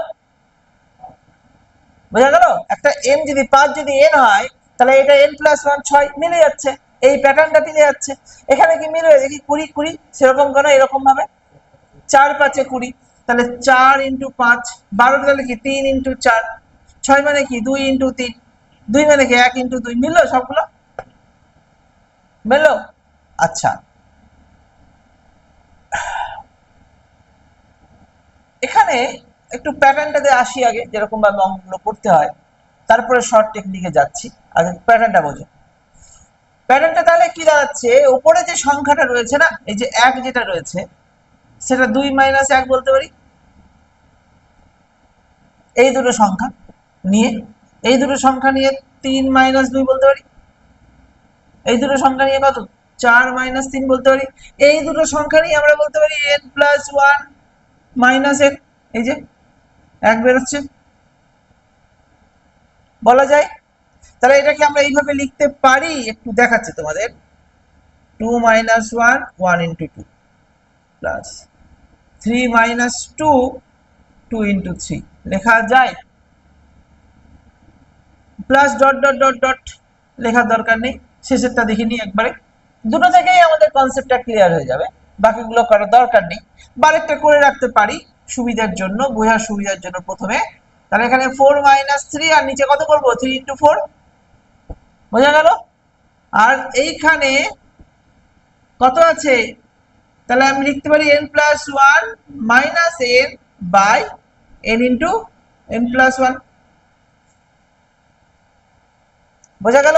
S1: বোঝা গেল? একটা n যদি 5 যদি n হয়, তাহলে এটা n প্লাস 1 6 মিলে যাচ্ছে, এই প্যাটার্নটা মিলে যাচ্ছে। এখানে কি মিলে দেখি 20 20, সেরকম কেন? এরকম ভাবে 4 5 এ 20, তাহলে 4 × 5 12, তাহলে কি 3 × 4, 6 মানে কি 2 × 3, 2 মানে কি 1 × 2, মিললো সবগুলো? মিললো। আচ্ছা, এখানে একটু প্যাটার্নটাতে আসি আগে, যেরকম ভাবে অঙ্কগুলো করতে হয়, তারপরে শর্ট টেকনিকে যাচ্ছি। আগে প্যাটার্নটা বোঝো। প্যাটার্নটা তাহলে কি দাঁড়াচ্ছে? উপরে যে সংখ্যাটা রয়েছে না, এই যে 1 যেটা রয়েছে, সেটা 2 - 1 বলতে পারি। এই দুটো সংখ্যা নিয়ে, এই দুটো সংখ্যা নিয়ে 3 - 2 বলতে পারি। এই দুটো সংখ্যা নিয়ে কত? 4 - 3 বলতে পারি। এই দুটো সংখ্যা নিয়ে আমরা বলতে পারি n প্লাস 1 মাইনাস n, এই যে 1 বেরোচ্ছে, বলা যায়। তাহলে এটাকে আমরা এইভাবে লিখতে পারি, একটু দেখাচ্ছি তোমাদের। 2 - 1 1 × 2 প্লাস 3 - 2 2 × 3 লেখা যায়। Plus dot dot dot dot লেখার দরকার নেই, শেষেরটা দেখিনি একবারে। দুটো থেকেই আমাদের কনসেপ্টটা ক্লিয়ার হয়ে যাবে, বাকিগুলো করার দরকার নেই। বারেকটা করে রাখতে পারি সুবিধার জন্য, বোঝার সুবিধার জন্য প্রথমে। তাহলে এখানে 4 - 3, আর নিচে কত করবো? 3 × 4, বোঝা গেল? আর এইখানে কত আছে? তাহলে আমি লিখতে পারি n plus 1 minus n by n into n plus 1, বোঝা গেল?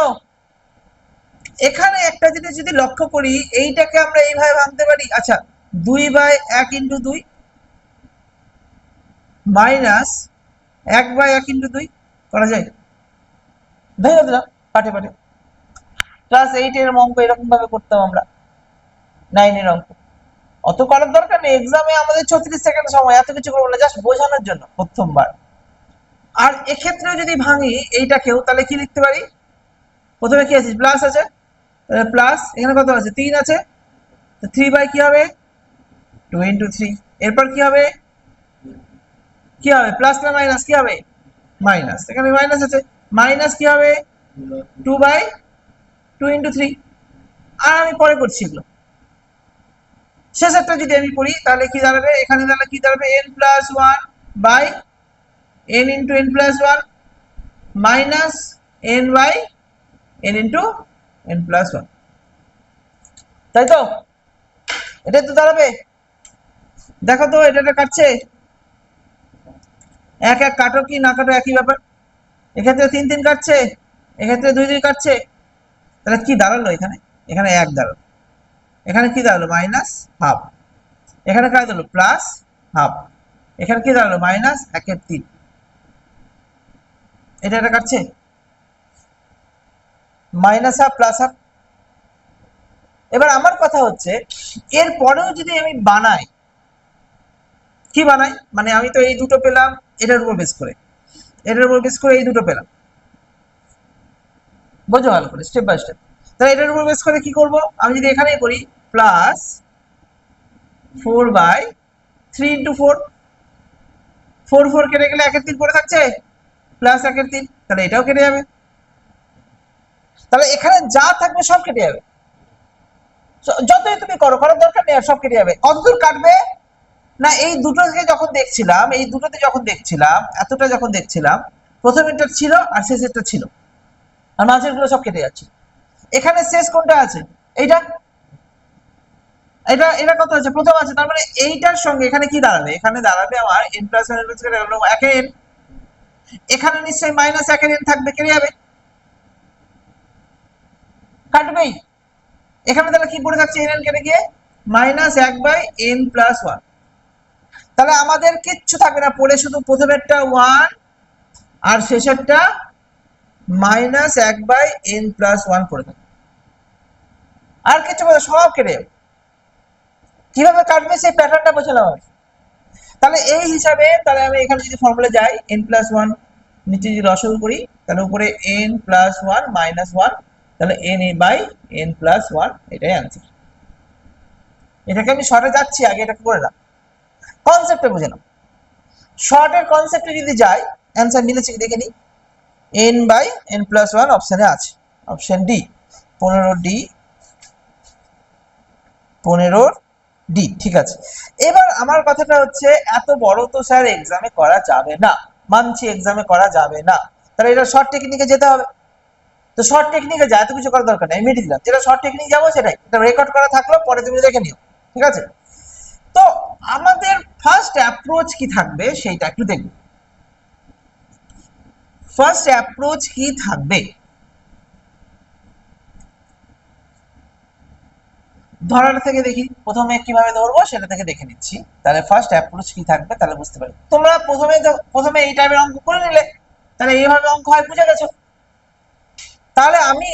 S1: এখানে একটা জিনিস যদি লক্ষ্য করি, এইটাকে আমরা এইভাবে ভাঙতে পারি। আচ্ছা, 2/1 × 2 মাইনাস 1/1 × 2 করা যায়? ভেবে দিলাম পাটে পাটে। ক্লাস 8 এর অঙ্ক এরকম ভাবে করতাম আমরা, 9 এর অঙ্ক। অত করার দরকার নেই, এক্সামে আমাদের 34 সেকেন্ড সময়, এত কিছু করবো না, জাস্ট বোঝানোর জন্য প্রথমবার। আর এক্ষেত্রে যদি ভাঙি এইটাকেও, তাহলে কি লিখতে পারি? প্রথমে কি আছে? প্লাস আছে, প্লাস এখানে কত আছে? 3 আছে, 3 কি হবে? 2 × 3। এরপর কি হবে? কি হবে? প্লাস না মাইনাস? কি হবে? মাইনাস। এখানে মাইনাস আছে, মাইনাস কি হবে? 2/2 × 3। আর আমি পরে করছি এগুলো। শেষেরটা যদি আমি করি, তাহলে কি দাঁড়াবে? এখানে তাহলে কি দাঁড়াবে? n plus 1 by n × n plus 1 minus n by n × n plus 1, তাই তো? এটাই তো দাঁড়াবে। দেখো তো এটা কাটছে? 1 1 কাটো কি না কাটো একই ব্যাপার। এক্ষেত্রে 3 3 কাটছে, এক্ষেত্রে 2 2 কাটছে, তাহলে কি দাঁড়ালো এখানে? এখানে 1 দাঁড়ালো। এখানে কি দাঁড়ালো? Minus half. এখানে কি দাঁড়ালো? Plus half. এখানে কি দাঁড়ালো? মাইনাস 1/3। এটা কাটছে মাইনাস হাফ প্লাস হাফ। এবার আমার কথা হচ্ছে, এর পরেও যদি আমি বানাই, কি বানাই মানে আমি তো এই দুটো পেলাম এটার উপর বেস করে, এটার উপর বেস করে এই দুটো পেলাম, বোঝো ভালো করে স্টেপ বাই স্টেপ। তাহলে এটার উপর বেস করে কি করব, আমি যদি এখানেই করি প্লাস 4/3 × 4, 4 4 কেটে গেলে 1/3 পড়ে থাকছে, প্লাস 1/3, তাহলে এটাও কেটে যাবে। তাহলে এখানে যা থাকবে সব কেটে যাবে, যতই তুমি করো, করার দরকার নেই, আর সব কেটে যাবে। কতদূর কাটবে না, এই দুটোকে যখন দেখছিলাম, এই দুটোতে যখন দেখছিলাম, এতটা যখন দেখছিলাম, প্রথমেরটা ছিল আর শেষেরটা ছিল, আর মাঝের গুলো সব কেটে যাচ্ছে। এখানে শেষ কোনটা আছে? এইটা। এটা কত আছে? প্রথম আছে, তার মানে এইটার সঙ্গে এখানে কি দাঁড়াবে? এখানে দাঁড়াবে আমার n + 1 1n। এখানে নিশ্চয়ই মাইনাস 1n থাকবে, কেটে যাবে, কাটবেই। এখানে তাহলে কি পড়ে থাকছে? n কেটে গিয়ে মাইনাস 1/n + 1। তাহলে আমাদের কিচ্ছু থাকবে না পড়ে, শুধু প্রথমেরটা 1 আর শেষেরটা মাইনাস 1/n + 1 পড়ে থাকবে, আর কিছু বলে সব কেটে যাবে। কিভাবে কাটবে সেই প্যাটার্নটা বোঝালাম আমি। তাহলে এই হিসাবে, তাহলে আমি এখানে যদি ফর্মুলা যাই, n + 1 নিচে যদি লসাগু করি, তাহলে উপরে n + 1 - 1, তাহলে n/n + 1, এটাই आंसर। এটাকে আমি শর্টে যাচ্ছি, আগে এটা করে নাও, কনসেপ্টে বুঝে নাও। শর্টের কনসেপ্টে যদি যাই, आंसर মিলেছে কি দেখে নি। n/n + 1 অপশনে আছে, অপশন ডি, 15D, 15D, ঠিক আছে। এবার আমার কথাটা হচ্ছে, এত বড় তো স্যার এক্সামে করা যাবে না, মানছি এক্সামে করা যাবে না, তাহলে এটা শর্ট টেকনিকে যেতে হবে। তো শর্ট টেকনিকে যা, এত কিছু করার দরকার নেই, আমি মিটিয়ে দিলাম যেটা শর্ট টেকনিক যাবো সেটাই, এটা রেকর্ড করা থাকলো, পরে তুমি দেখে নিও, ঠিক আছে। তো আমাদের ফার্স্ট অ্যাপ্রোচ কি থাকবে সেইটা একটু দেখব। ফার্স্ট অ্যাপ্রোচ কি থাকবে, ধরার থেকে দেখি, প্রথমে কিভাবে ধরবো সেটা থেকে দেখে নিচ্ছি। তাহলে ফার্স্ট অ্যাপ্রোচ কি থাকবে তাহলে বুঝতে পারি। তোমরা প্রথমে এই টাইপের অঙ্ক করে নিলে, তাহলে এইভাবে অঙ্ক হয় বুঝে গেছো। তাহলে আমি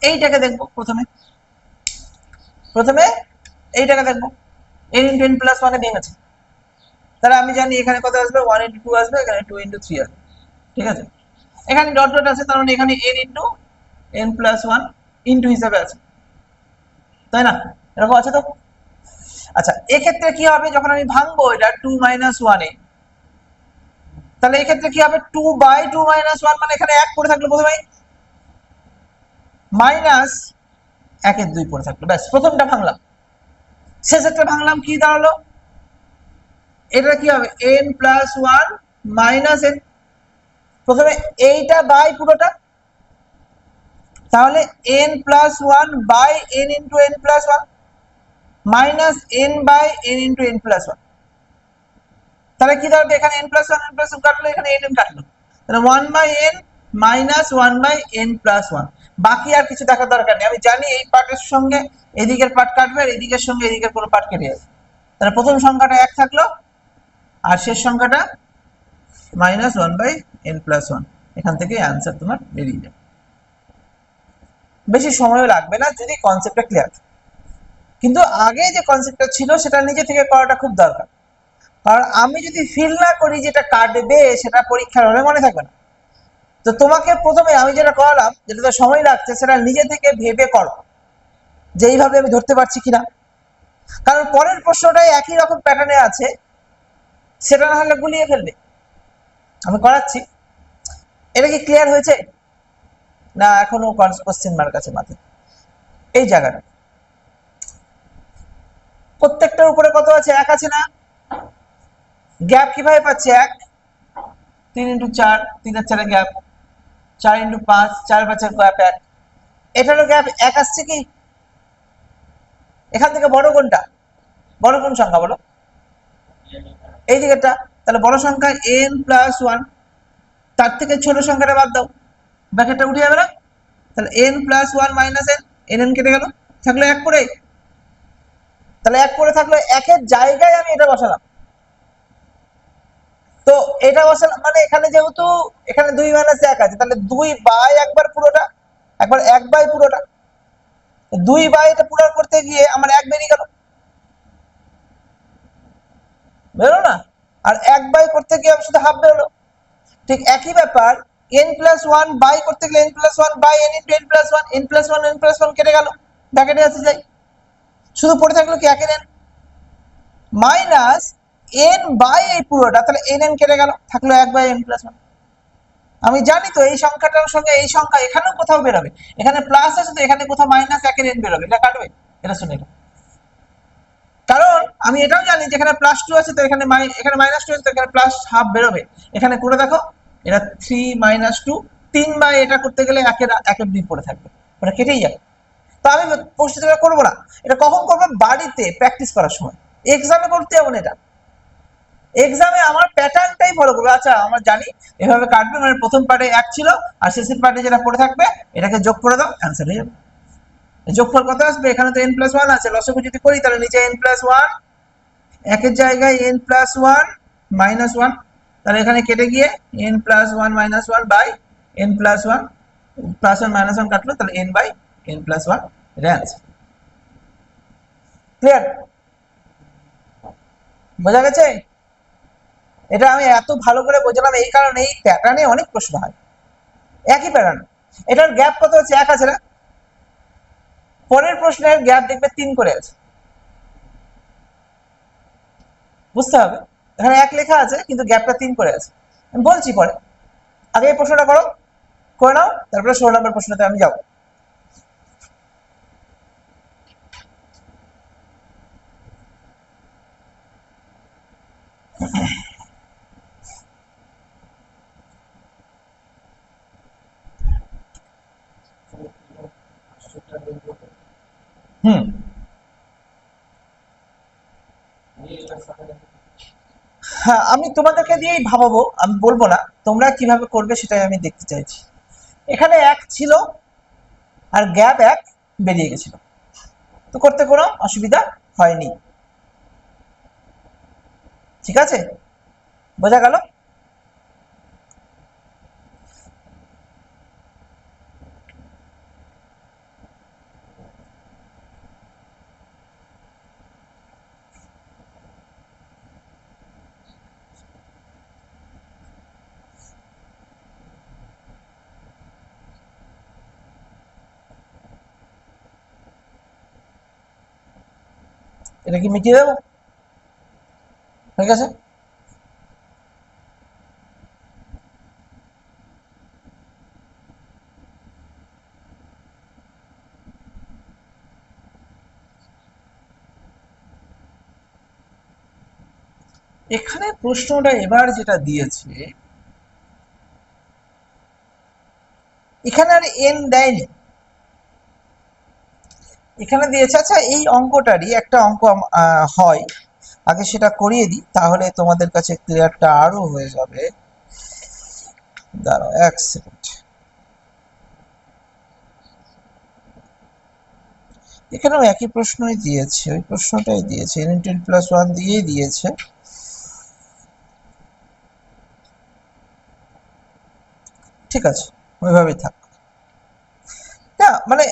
S1: এইটাকে দেখবো, প্রথমে এইটাকে দেখবো, n × n + 1 এ ভেঙেছে, তাহলে আমি জানি এখানে কত আসবে, 1 × 2 আসবে, এখানে 2 × 3 আসবে, ঠিক আছে। এখানে ডট ডট আছে, তার মানে এখানে n × n + 1 ইনটু হিসাবে আছে, তাই না? এরকম আছে তো। আচ্ছা, এক্ষেত্রে কি হবে, যখন আমি ভাঙবো এটা 2 - 1 এ, তাহলে এক্ষেত্রে কি হবে, 2/2 - 1, মানে এখানে 1 পড়ে থাকলো, প্রথমে মাইনাস 1/2 পড়ে থাকলো, ব্যাস প্রথমটা ভাঙলাম। শেষেরটা ভাঙলাম, কি দাঁড়ালো, এটা কি হবে, n + 1 - n, প্রথমে এইটা বাই পুরোটা, তাহলে n + 1/n × n + 1 minus n/n × n + 1, তাহলে কি দাঁড়াবে, এখানে n + 1 n + 1 কাটলো, এখানে n কাটলো, তাহলে 1/n - 1/n + 1। বাকি আর কিছু দেখার দরকার নেই, আমি জানি এই পার্টের সঙ্গে এদিকের পার্ট কাটবে, আর এদিকের সঙ্গে এদিকের কোনো পার্ট কেটে যাবে। তাহলে প্রথম সংখ্যাটা 1 থাকলো, আর শেষ সংখ্যাটা -1/n + 1, এখান থেকে অ্যান্সার তোমার বেরিয়ে যাবে। বেশি সময়ও লাগবে না যদি কনসেপ্টটা ক্লিয়ার থাকে, কিন্তু আগে যে কনসেপ্টটা ছিল সেটা নিজে থেকে করাটা খুব দরকার, কারণ আমি যদি ফিল না করি যেটা কাটবে, সেটা পরীক্ষার হলে মনে থাকবে না। তো তোমাকে প্রথমে আমি যেটা করালাম, যেটাতে সময় লাগছে, সেটা নিজে থেকে ভেবে করো যে এইভাবে আমি ধরতে পারছি কিনা, কারণ পরের প্রশ্নটাই একই রকম প্যাটার্নে আছে, সেটা না হলে গুলিয়ে ফেলবে। আমি করাচ্ছি, এটা কি ক্লিয়ার হয়েছে না এখনো কোশ্চেন মার্ক আছে মাথায়? এই জায়গাটা প্রত্যেকটার উপরে কত আছে, 1 আছে না, গ্যাপ কিভাবে পাচ্ছি, 1, 3 × 4, 3 আর 4 গ্যাপ, 4 × 5, 4 × 5 গ্যাপ 1, এটারও গ্যাপ 1 আসছে কি? এখান থেকে বড় কোনটা, বড় কোন সংখ্যা বলো, এই দিকেরটা, তাহলে বড় সংখ্যা n + 1, তার থেকে ছোট সংখ্যাটা বাদ দাও, ব্র্যাকেটটা উঠে যাবে না? তাহলে n plus one minus N n কেটে গেল, থাকলো এক করে। তাহলে এক করে থাকলো, একের জায়গায় আমি এটা বসালাম। তো এটা বসালাম মানে এখানে যেহেতু এখানে 2 মাইনাস 1 আছে, তাহলে 2 বাই একবার পুরোটা, একবার 1 বাই পুরোটা। 2 বাই এটা পুরো করতে গিয়ে আমার 1 বেরিয়ে গেল, বেরোলো না? আর 1 বাই করতে গিয়ে আমি শুধু হাফ বেরোলো। ঠিক একই ব্যাপার n প্লাস ওয়ান বাই করতে গেলে n plus one by n into n plus one, n plus one n plus one কেটে গেল, ব্র্যাকেটে আছে যাই, শুধু পড়ে থাকলো কি একের n মাইনাস n বাই এই পুরোটা, তাহলে n কেটে গেল, থাকলো 1 বাই n প্লাস ওয়ান। আমি জানি তো এই সংখ্যাটার সঙ্গে এই সংখ্যা এখানেও কোথাও বেরোবে, এখানে প্লাস আছে তো এখানে কোথাও মাইনাস একের n বেরোবে, এটা কাটবে। এটা শুনে এটা, কারণ আমি এটাও জানি যে এখানে প্লাস টু আছে তো এখানে এখানে মাইনাস টু আছে তো এখানে প্লাস হাফ বেরোবে। এখানে করে দেখো, এটা 3 মাইনাস টু, 3 বাই এটা করতে গেলে একের 2 পড়ে থাকবে, ওটা কেটেই যাবে। তো আমি প্রশ্নটা করবো না, এটা কখন করবো? বাড়িতে প্র্যাকটিস করার সময়, এক্সামে করতে যাবো না এটা। এক্সামে আমার প্যাটার্নটাই ফলো করবে। আচ্ছা আমার জানি এভাবে কাটবে, মানে প্রথম পার্টে 1 ছিল আর শেষের পার্টে যেটা পড়ে থাকবে এটাকে যোগ করে দাও, অ্যান্সার হয়ে যাবে। যোগফল কত আসবে? এখানে তো n প্লাস ওয়ান আছে, লসাগু যদি করি তাহলে নিচে n প্লাস ওয়ান, একের জায়গায় n plus one minus one, তাহলে এখানে কেটে গিয়ে n plus one minus one by n plus one, plus one minus one কাটলো, তাহলে n by n plus one, এটা অ্যান্সার। ক্লিয়ার? বোঝা গেছে? এটা আমি এত ভালো করে বোঝালাম এই কারণে, এই প্যাটার্নে অনেক প্রশ্ন হয়, একই প্যাটার্ন। এটার গ্যাপ কত হচ্ছে? 1 আছে না? পরের প্রশ্নের গ্যাপ দেখবে 3 করে আছে, বুঝতে হবে। এখানে 1 লেখা আছে কিন্তু গ্যাপটা 3 করে আছে, আমি বলছি পরে। আগে এই প্রশ্নটা করো, করে নাও, তারপরে 16 নম্বর প্রশ্নতে আমি যাবো। হুম, হ্যাঁ আমি তোমাদেরকে দিয়েই ভাবাবো, আমি বলবো না, তোমরা কিভাবে করবে সেটাই আমি দেখতে চাইছি। এখানে 1 ছিল আর গ্যাপ 1 বেরিয়ে গেছিল, তো করতে কোনো অসুবিধা হয়নি, ঠিক আছে? বোঝা গেল? এটা কি মিটিয়ে দেবো? ঠিক আছে, এখানে প্রশ্নটা এবার যেটা দিয়েছে, এখানে আর n দেয়নি, এখানে দিয়েছে। আচ্ছা এই অঙ্কটারই একটা অঙ্ক হয়, আগে সেটা করিয়ে দিই, তাহলে তোমাদের কাছে ক্লিয়ারটা আরো হয়ে যাবে। দাঁড়াও 1 সেকেন্ড। এখানেও একই প্রশ্নই দিয়েছে, ওই প্রশ্নটাই দিয়েছে, n into n plus one দিয়েই দিয়েছে। ঠিক আছে, ওইভাবেই থাক। না মানে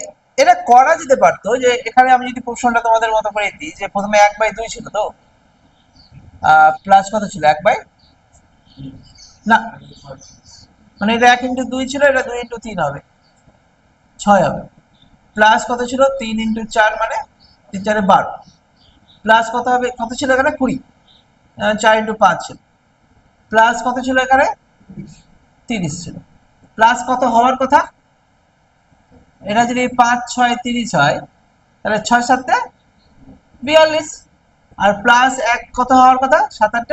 S1: এটা করা যেতে পারতো, যে এখানে আমি যদি প্রশ্নটা তোমাদের মতো করে দিই, যে প্রথমে 1 বাই 2 ছিল তো, প্লাস কত ছিল? 1 বাই, না মানে এটা 1 ইন্টু 2 ছিল, এটা 2 ইন্টু 3 হবে, 6 হবে। প্লাস কত ছিল? 3 ইন্টু 4 মানে 3 4 12, প্লাস কত হবে? কত ছিল এখানে? 20, 4 ইন্টু 5 ছিল। প্লাস কত ছিল এখানে? 30 ছিল। প্লাস কত হওয়ার কথা? এটা যদি 5 6 30 হয়, তাহলে 6 7 42, আর প্লাস 1 কত হওয়ার কথা? 7 8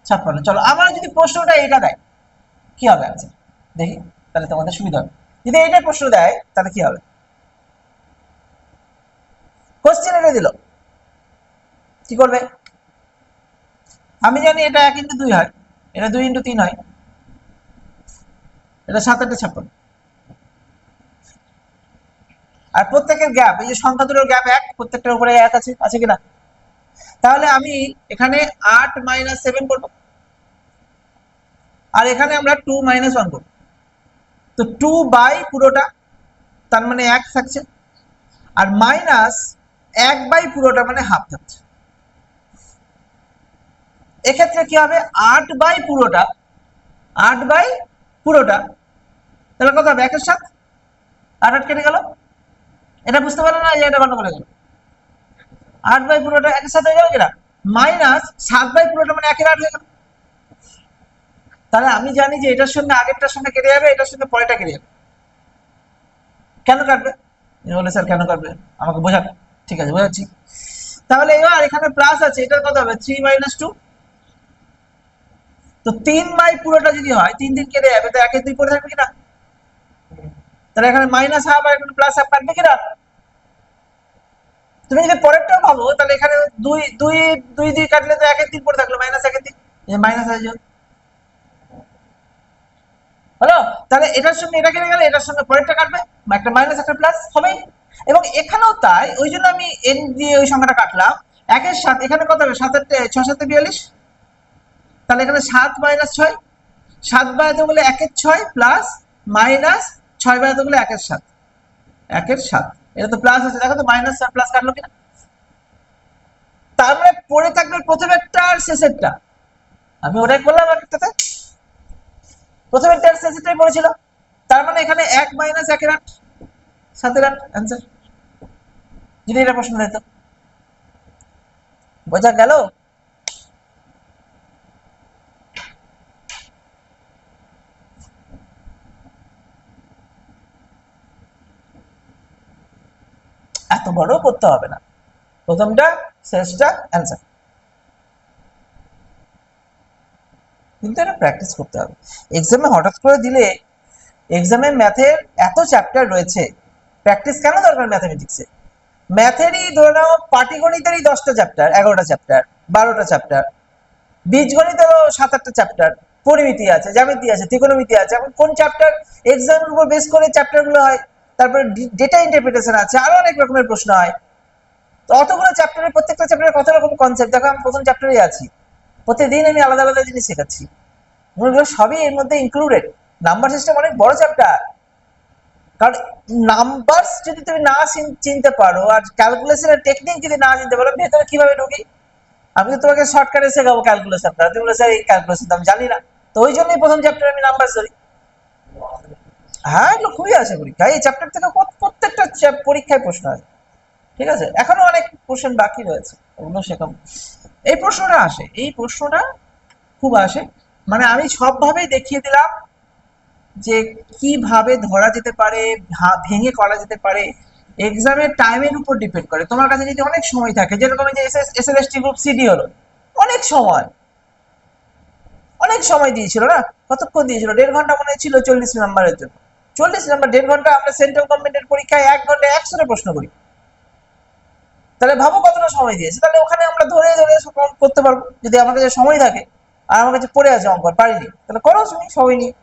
S1: 56। চলো আমার যদি প্রশ্নটা এটা দেয় কি হবে আনসার দেখি, তাহলে তোমাদের সুবিধা হবে। যদি এটা প্রশ্ন দেয় তাহলে কি হবে? কোশ্চেন এটা দিল, কি করবে? আমি জানি এটা 1 ইন্টু 2 হয়, এটা 2 ইন্টু 3 হয়, এটা 7 8 56। আর প্রত্যেকের গ্যাপ, এই যে সংখ্যা দুটোর গ্যাপ এক, প্রত্যেকটার উপরে এক আছে, আছে কিনা? তাহলে আমি এখানে 8 - 7 করবো, আর এখানে আমরা 2 - 1 করবো। তো 2 বাই পুরোটা, তার মানে 1 থাকছে, আর মাইনাস 1 বাই পুরোটা মানে হাফ থাকছে। এক্ষেত্রে কি হবে, 8 বাই পুরোটা, 8 বাই পুরোটা, তাহলে কত হবে, 1 এর সাথে 8 কেটে গেল। এটা বুঝতে পারলো না, এটা ভালো করে গেল। 8 বাই পুরোটা 1 এর সাথে হয়ে গেল কিনা, মাইনাস 7 বাই পুরোটা মানে 1 এর 8 হয়ে গেল। তাহলে আমি জানি যে এটার সঙ্গে আগেরটার সঙ্গে কেটে যাবে, এটার সঙ্গে পরেরটা কেটে যাবে। কেন কাটবে? বলে স্যার কেন কাটবে, আমাকে বোঝান। ঠিক আছে, বোঝাচ্ছি। তাহলে এবার এখানে প্লাস আছে, এটার কত হবে, 3 - 2। তো 3 বাই পুরোটা যদি হয়, 3 3 কেটে যাবে, তো 1 এর 2 পড়ে থাকবে কিনা? তাহলে এখানে মাইনাস হাফ আর এখানে প্লাস হাফ কাটবে কিনা? তুমি যদি পরেরটাও ভাবো, তাহলে এখানে 2 2 2 2 কাটলে তো 1 এর 3 পড়ে থাকলো, মাইনাস 1 এর 3, এই মাইনাস আছে হলো। তাহলে এটার সঙ্গে এটা কেটে গেলে এটার সঙ্গে পরেরটা কাটবে, একটা মাইনাস একটা প্লাস হবেই। এবং এখানেও তাই, ওই জন্য আমি এন দিয়ে ওই সংখ্যাটা কাটলাম। 1 এর 7, এখানে কত হবে, 7 এর 6 7 42, তাহলে এখানে 7 - 6, 7 বাই এত বলে 1 এর 6 প্লাস মাইনাস 6 বাই এত বলে 1 এর 7, 1 এর 7, এটা তো প্লাস আছে, দেখো তো মাইনাস আর প্লাস কাটলো কিনা। তার মানে পড়ে থাকবে প্রথমেরটা আর শেষেরটা, আমি ওটাই করলাম একটাতে, প্রথমেরটা আর শেষেরটাই পড়েছিল। তার মানে এখানে 1 - 1 এর 8, 7 এর 8 অ্যান্সার, যদি এটা প্রশ্ন দিত। বোঝা গেল? এত বড় করতে হবে না, প্রথমটা শেষটা অ্যান্সার, কিন্তু এটা প্র্যাকটিস করতে হবে। এক্সামে হঠাৎ করে দিলে, এক্সামে ম্যাথের এত চ্যাপ্টার রয়েছে, প্র্যাকটিস কেন দরকার ম্যাথমেটিক্সে? ম্যাথেরই ধরে নাও, পাটিগণিতেরই 10টা চ্যাপ্টার, 11টা চ্যাপ্টার, 12টা চ্যাপ্টার, বীজগণিতেরও 7 8টা চ্যাপ্টার, পরিমিতি আছে, জ্যামিতি আছে, ত্রিকোণমিতি আছে। এখন কোন চ্যাপ্টার এক্সামের উপর বেস করে চ্যাপ্টারগুলো হয়, তারপরে ডেটা ইন্টারপ্রিটেশন আছে, আরো অনেক রকমের প্রশ্ন হয়। তো অতগুলো চ্যাপ্টারের প্রত্যেকটা চ্যাপ্টারে কত রকম কনসেপ্ট, দেখো আমি প্রথম চ্যাপ্টারেই আছি, প্রতিদিন আমি আলাদা আলাদা জিনিস শেখাচ্ছি, সবই এর মধ্যে ইনক্লুডেড। নাম্বার সিস্টেম অনেক বড় চ্যাপ্টার, কারণ নাম্বার যদি তুমি না চিনতে পারো, আর ক্যালকুলেশনের টেকনিক যদি না চিনতে পারো, ভেতরে কিভাবে ঢুকি? আমি তো তোমাকে শর্টকাটে শেখাবো ক্যালকুলেশনটা, তুমি বলে স্যার এই ক্যালকুলেশন আমি জানি না। তো ওই জন্যই প্রথম চ্যাপ্টারে আমি নাম্বার ধরি। হ্যাঁ, এগুলো খুবই আসে পরীক্ষায়, এই চ্যাপ্টার থেকে প্রত্যেকটা পরীক্ষায় প্রশ্ন আছে। ঠিক আছে, এখনো অনেক কোশ্চেন বাকি রয়েছে, ওগুলো শেখাবো। এই প্রশ্নটা আসে, এই প্রশ্নটা খুব আসে, মানে আমি সবভাবেই দেখিয়ে দিলাম যে কিভাবে ধরা যেতে পারে, ভেঙে করা যেতে পারে। এক্সামের টাইমের উপর ডিপেন্ড করে, তোমার কাছে যদি অনেক সময় থাকে, যেরকম যে এসএলএসটি গ্রুপ সিডি হলো, অনেক সময়, অনেক সময় দিয়েছিল না, কতক্ষণ দিয়েছিল, 1.5 ঘন্টা মনে ছিল 40 নাম্বারের জন্য। 40 নাম্বার 1.5 ঘন্টা, আমরা সেন্ট্রাল গভর্নমেন্টের পরীক্ষায় 1 ঘন্টা 100টা প্রশ্ন করি, তাহলে ভাবো কতটা সময় দিয়েছে। তাহলে ওখানে আমরা ধরে ধরে করতে পারবো, যদি আমার কাছে সময় থাকে, আর আমার কাছে পড়ে আছে অঙ্ক পারিনি, তাহলে করো তুমি সবাই নিয়ে।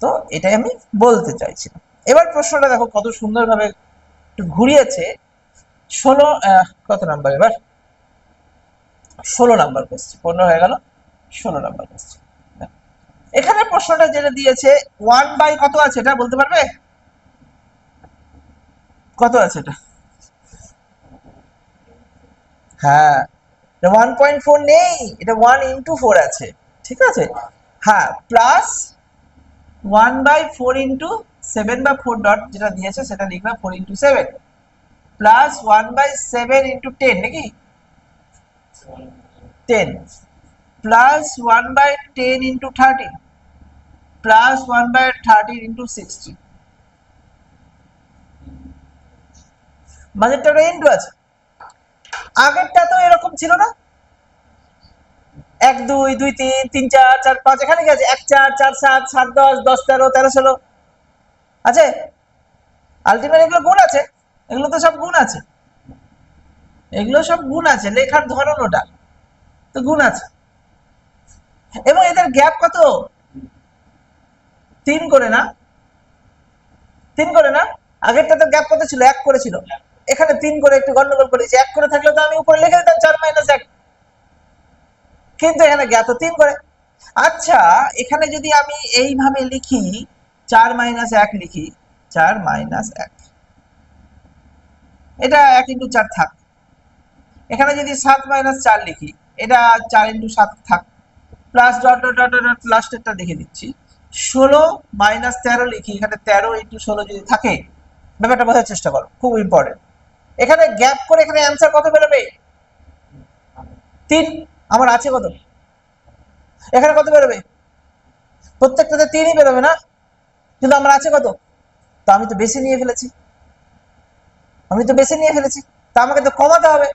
S1: তো এটাই আমি বলতে চাইছিলাম। এবার প্রশ্নটা দেখো কত সুন্দরভাবে একটু ঘুরিয়েছে। 16 কত নাম্বার, এবার 16 নাম্বার কোশ্চেন, 15 হয়ে গেল, 16 নাম্বার কোশ্চেন। এখানে প্রশ্নটা যেটা দিয়েছে 1 বাই কত আছে, এটা বলতে পারবে? কত আছে এটা? হ্যাঁ, 1.4 নেই, এটা 1 × 4 আছে, ঠিক আছে। হ্যাঁ, প্লাস 1/4 × 7 বা 4 ডট যেটা দিয়েছে সেটা লিখবে, 4 × 7 প্লাস 1/7 × 10 নাকি 10 প্লাস 1/10 × 30 প্লাস 1/30 × 60, মাঝেরটা ইন্টু আছে। আগেরটা তো এরকম ছিল না, 1 2 2 3 3 4 4 5, এখানে কি আছে, 1 4 4 7 7 10 10 13 13 16 আছে। আলটিমেট এগুলো গুণ আছে, এগুলো তো সব গুণ আছে, এগুলো সব গুণ আছে, লেখার ধরন ওটা তো গুণ আছে। এবং এদের গ্যাপ কত, 3 করে না, 3 করে না। আগেরটা তো গ্যাপ কত ছিল, 1 করেছিল, এখানে 3 করে একটু গন্ডগোল করেছি। 1 করে থাকলে তো আমি উপরে লিখে দিতাম 4 - 1, কিন্তু এখানে গ্যাপ তো 3 করে। আচ্ছা, এখানে যদি আমি এইভাবে লিখি 4 - 1 লিখি, 4 - 1, এটা 1 × 4 থাক। এখানে যদি 7 - 4 লিখি, এটা 4 × 7 থাক, plus dot dot dot dot লাস্টেরটা লিখে দিচ্ছি। 16 - 13 লিখি, এখানে 13 × 16 যদি থাকে, ব্যাপারটা বোঝার চেষ্টা করো, খুব ইম্পর্টেন্ট। এখানে গ্যাপ করে এখানে অ্যান্সার কত বেরোবে? 3। আমার আছে কত? এখানে কত বেরোবে? প্রত্যেকটাতে 3ই বেরোবে না, কিন্তু আমার আছে কত? তো আমি তো বেশি নিয়ে ফেলেছি, তা আমাকে তো কমাতে হবে।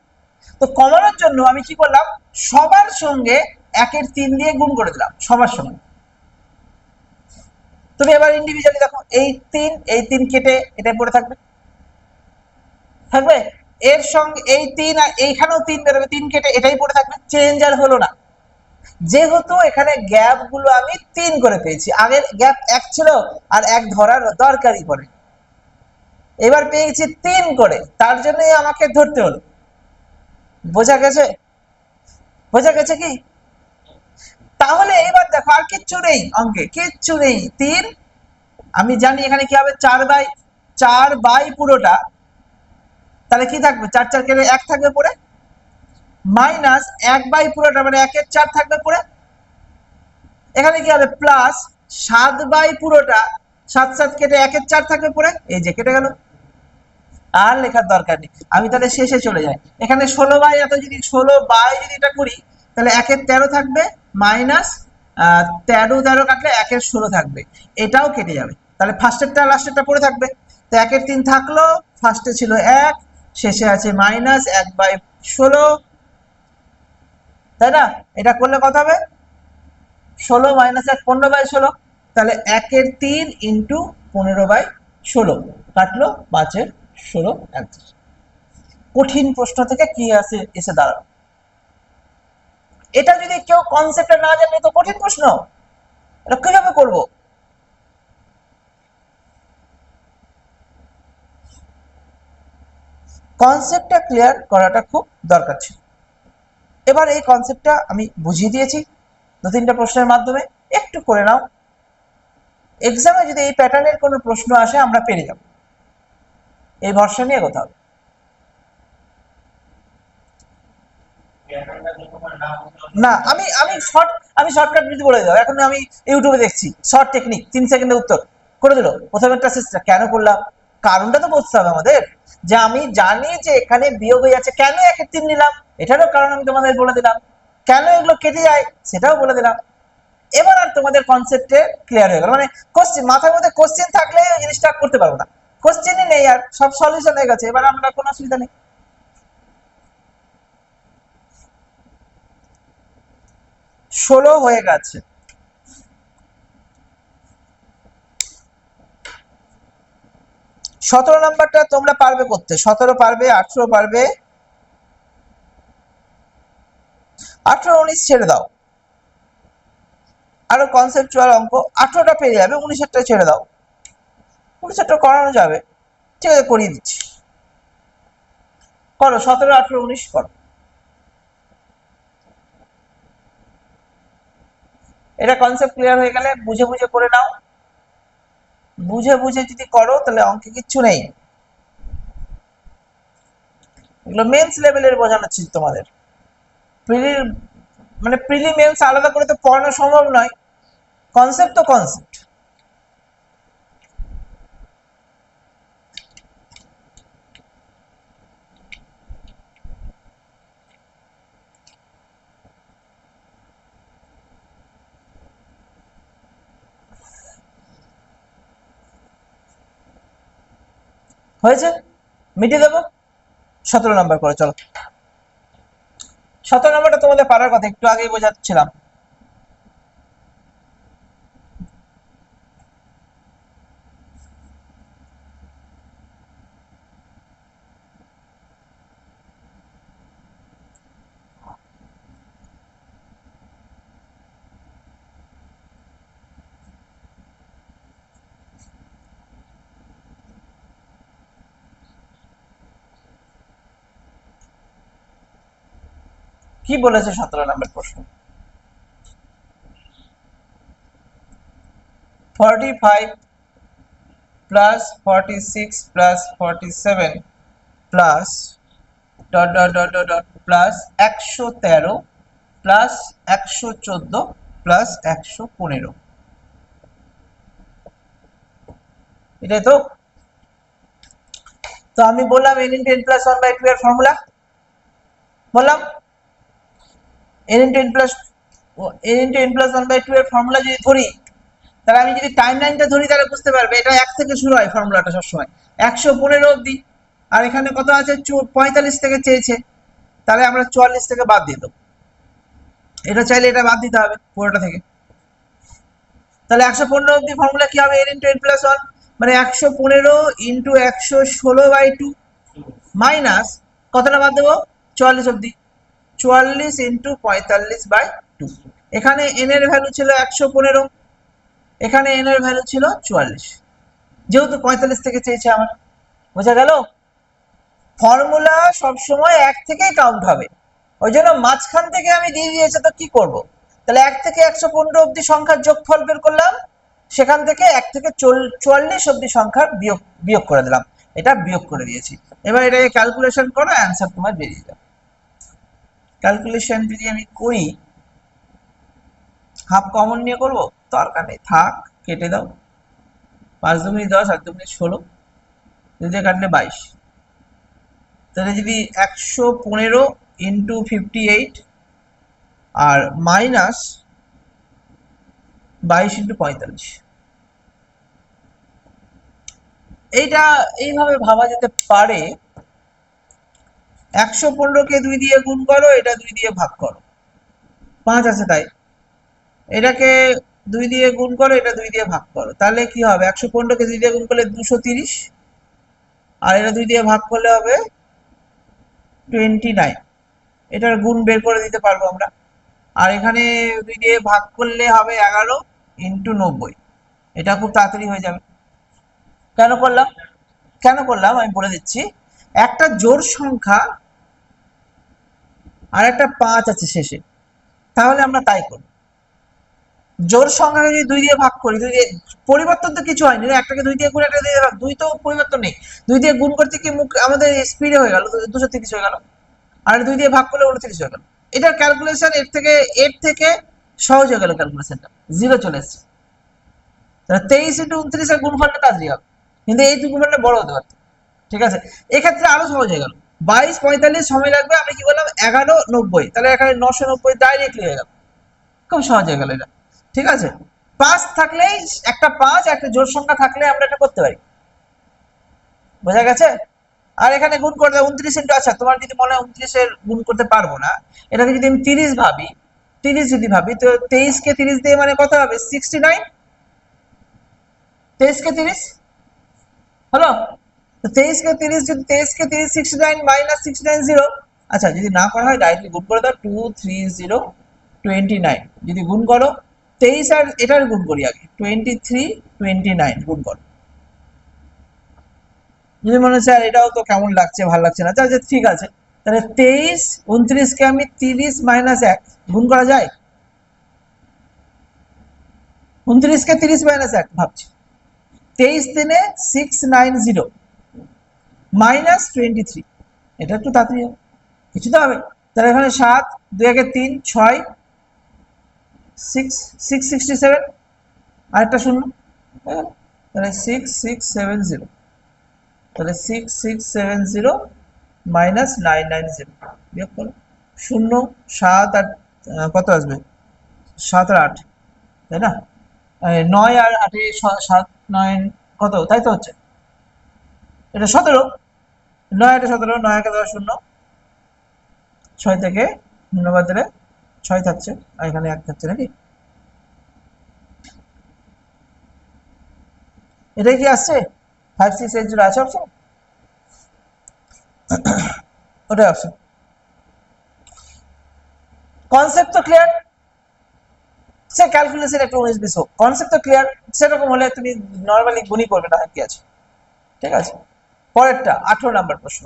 S1: তো কমানোর জন্য আমি কি করলাম, সবার সঙ্গে 1 এর 3 দিয়ে গুণ করে দিলাম, সবার সঙ্গে। তুমি এবার ইন্ডিভিজুয়ালি দেখো, এই 3 কেটে এটাই পড়ে থাকবে, এর সঙ্গে এই 3 আর এইখানেও 3 বেরোবে, 3 কেটে এটাই পড়ে থাকবে, চেঞ্জ আর হলো না। যেহেতু এখানে গ্যাপ গুলো আমি 3 করে পেয়েছি, আগের গ্যাপ 1 ছিল আর 1 ধরার দরকারই পড়ে, এবার পেয়েছি 3 করে, তার জন্যই আমাকে ধরতে হলো। বোঝা গেছে? কি? তাহলে এবার দেখো, আর কিচ্ছু নেই অঙ্কে, কিচ্ছু নেই। 3, আমি জানি এখানে কি হবে, 4/4 পুরোটা, তাহলে কি থাকবে, 4 কেটে 1 থাকবে পড়ে, মাইনাস 1/পুরোটা মানে 1 এর 4 থাকবে পড়ে, এখানে কি হবে, প্লাস 7/পুরোটা, 7 কেটে 1 এর 4 থাকবে পড়ে, এই যে কেটে গেল, আর লেখার দরকার নেই। আমি তাহলে শেষে চলে যাই, এখানে 16/এত যদি 16 যদি এটা করি, তাহলে 1 এর 13 থাকবে, মাইনাস 13 কাটলে 1 এর 16 থাকবে, এটাও কেটে যাবে, তাহলে ফার্স্টেরটা লাস্টেরটা পড়ে থাকবে। তো 1 এর 3 থাকলো, ফার্স্টে ছিল 1, শেষে আছে মাইনাস 1/16, তাই না? এটা করলে কত হবে, 16 - 1 15/16, তাহলে 1 এর 3 ইন্টু 15/16 কাটলো 5 এর 16 অ্যান্সার। কঠিন প্রশ্ন থেকে কি এসে দাঁড়ালো। এটা যদি কেউ কনসেপ্টে না জানে তো কঠিন প্রশ্ন, এটা কিভাবে করবো? কনসেপ্টটা ক্লিয়ার করাটা খুব দরকার ছিল। এবার এই কনসেপ্টটা আমি বুঝিয়ে দিয়েছি 2-3টা প্রশ্নের মাধ্যমে, একটু করে নাও। এক্সামে যদি এই প্যাটার্নের কোনো প্রশ্ন আসে আমরা পেরে যাব, এই ভরসা নিয়ে কোথাও। না, আমি শর্টকাট যদি বলে দাও, এখন আমি ইউটিউবে দেখছি শর্ট টেকনিক 3 সেকেন্ডে উত্তর করে দিল, প্রথমেরটা শেষটা কেন করলাম, কারণটা তো বুঝতে হবে আমাদের, যে আমি জানি যে এখানে বিয়োগ হয়ে যাচ্ছে, কেন 1 এর 3 নিলাম এটারও কারণ আমি তোমাদের বলে দিলাম, কেন এগুলো কেটে যায় সেটাও বলে দিলাম। এবার আর তোমাদের কনসেপ্টে ক্লিয়ার হয়ে গেল, মানে কোশ্চেন মাথার মধ্যে কোশ্চেন থাকলে এই জিনিসটা করতে পারবো না, কোশ্চেনই নেই আর সব সলিউশন হয়ে গেছে, এবার আমরা কোনো অসুবিধা নেই। 16 হয়ে গেছে। 17 নাম্বারটা তোমরা পারবে করতে, 17 পারবে, 18 পারবে, 18 19 ছেড়ে দাও, আরো কনসেপচুয়াল অঙ্ক, 18টা পেয়ে যাবে, 19এরটা ছেড়ে দাও, 19এরটা করানো যাবে, ঠিক আছে করিয়ে দিচ্ছি, করো 17 18 19 করো। এটা কনসেপ্ট ক্লিয়ার হয়ে গেলে বুঝে বুঝে করে নাও, বুঝে বুঝে যদি করো তাহলে অঙ্কে কিচ্ছু নেই, এগুলো মেন্স লেভেলের বোঝানো তোমাদের, প্রিলি মানে প্রিলি মেন্স আলাদা করে তো পড়ানো সম্ভব নয়, কনসেপ্ট তো কনসেপ্ট। হয়েছে, মিটিয়ে দেবো। 17 নাম্বার করে চলো, 17 নাম্বারটা তোমাদের পারার কথা, একটু আগেই বোঝাচ্ছিলাম। কি বলেছে 17 নম্বর প্রশ্ন? 45 plus 46 plus 47 plus dot dot dot dot dot plus 113 plus 114 plus 115, এটাই তো। তো আমি বললাম n into n plus 1 by 2 এর ফর্মুলা বললাম, n into n plus 1 by 2 এর ফর্মুলা যদি ধরি, তাহলে আমি যদি টাইম লাইনটা ধরি তাহলে বুঝতে পারবে এটা 1 থেকে শুরু হয় ফর্মুলাটা সবসময় 115 অবধি, আর এখানে কত আছে 45 থেকে চেয়েছে, তাহলে আমরা 44 থেকে বাদ দিয়ে দেবো। এটা চাইলে এটা বাদ দিতে হবে পুরোটা থেকে। তাহলে 115 অবধি ফর্মুলা কি হবে? n into n plus 1 মানে 115 into 116/2 মাইনাস কতটা বাদ দেবো 44 অবধি, 44 into 45/2। এখানে n এর ভ্যালু ছিল 115, এখানে n এর ভ্যালু ছিল 44, যেহেতু 45 থেকে চেয়েছে আমার। বোঝা গেল? ফর্মুলা সবসময় 1 থেকেই কাউন্ট হবে, ওই জন্য মাঝখান থেকে আমি দিয়ে দিয়েছে তো কি করব, তাহলে 1 থেকে 115 অবধি সংখ্যার যোগফল বের করলাম, সেখান থেকে 1 থেকে 44 অবধি সংখ্যার বিয়োগ করে দিলাম, এটা বিয়োগ করে দিয়েছি। এবার এটাকে ক্যালকুলেশন করো, অ্যান্সার তোমার বেরিয়ে যাবে। ক্যালকুলেশন যদি আমি করি, হাফ কমন নিয়ে করবো, দরকার নেই, থাক, কেটে দাও। 5 দুগুণে 10, 8 দুগুণে 16, দুই কাটলে 22। তাহলে যদি 115 ইন্টু 58 আর মাইনাস 22 ইন্টু 45, এইটা এইভাবে ভাবা যেতে পারে। 115কে 2 দিয়ে গুণ করো, এটা 2 দিয়ে ভাগ করো, 5 আছে তাই, এটাকে 2 দিয়ে গুণ করো, এটা 2 দিয়ে ভাগ করো, তাহলে কি হবে 115কে 2 দিয়ে গুণ করলে 230, আর এটা 2 দিয়ে ভাগ করলে হবে 29, এটার গুণ বের করে দিতে পারবো আমরা। আর এখানে 2 দিয়ে ভাগ করলে হবে 11 ইন্টু 90, এটা খুব তাড়াতাড়ি হয়ে যাবে। কেন করলাম আমি বলে দিচ্ছি। একটা জোড় সংখ্যা আর একটা 5 আছে শেষে, তাহলে আমরা তাই করব। জোড় সংখ্যাকে যদি 2 দিয়ে ভাগ করি, 2 দিয়ে পরিবর্তন তো কিছু হয়নি, একটাকে 2 দিয়ে গুণ, একটা 2 দিয়ে ভাগ, 2 তো পরিবর্তন নেই, 2 দিয়ে গুণ করতে কি মুখ আমাদের স্পিডে হয়ে গেল, 230 হয়ে গেল, আর 2 দিয়ে ভাগ করলে 29 হয়ে গেল। এটার ক্যালকুলেশন এর থেকে সহজ হয়ে গেল, ক্যালকুলেশনটা 0 চলে এসেছে। তাহলে 23 ইন্টু 29 এর গুণফলটা তাড়াতাড়ি হবে, কিন্তু এই গুণফলটা বড় হতে পারত। ঠিক আছে, এক্ষেত্রে আরো সহজ হয়ে গেল, 22 45 সময় লাগবে, আমি কি বললাম 11 90, তাহলে এখানে 990 ডাইরেক্টলি হয়ে গেল, খুব সহজ হয়ে গেল এটা। ঠিক আছে, 5 থাকলেই, একটা 5 একটা জোড় সংখ্যা থাকলে আমরা এটা করতে পারি। বোঝা গেছে? আর এখানে গুণ করতে 29 ইন্টু, আচ্ছা তোমার যদি মনে হয় 29 এর গুণ করতে পারবো না, এটাকে যদি আমি 30 ভাবি, 30 যদি ভাবি, তো 23 কে 30 দিয়ে মানে কত হবে 69, 23 কে 30 হলো, তো 23 কে 30 যদি 23 কে 30 69 মাইনাস 69 0, আচ্ছা যদি না করা হয় ডাইরেক্টলি গুণ করে দাও, 230 29, যদি গুণ করো 23 আর এটার গুণ করি আগে, 23 29 গুণ করো। যদি মনে হচ্ছে এটাও তো কেমন লাগছে, ভালো লাগছে না, আচ্ছা ঠিক আছে, তাহলে 23 29 কে আমি 30 মাইনাস 1 গুণ করা যায়, 29 কে 30 মাইনাস 1 ভাবছি, 23 দিনে 690 মাইনাস 23, এটা একটু তাড়াতাড়ি হবে, কিছু তো হবে। তাহলে এখানে 7 2 একে 3 6 667, আর একটা শূন্য, তাহলে 6670, তাহলে 6670 মাইনাস 990 বিয়োগ করো, 0 7 আর কত আসবে 7 আর 8, তাই না, 9 আর 8 7 9 কত, তাই তো হচ্ছে, এটা 17, 9 এটা 17, 9 একে 10 0, 6 থেকে 0 বাদ দিলে 6 থাকছে, আর এখানে 1 থাকছে নাকি, এটাই কি আসছে 5680 আছে অপশন, ওটাই অপশন। কনসেপ্ট তো ক্লিয়ার, সে ক্যালকুলেশন একটু 19-20 হোক, কনসেপ্ট তো ক্লিয়ার, সেরকম হলে তুমি নর্মালি গুণই করবে, না কি আছে। ঠিক আছে, পরেরটা 18 নাম্বার প্রশ্ন।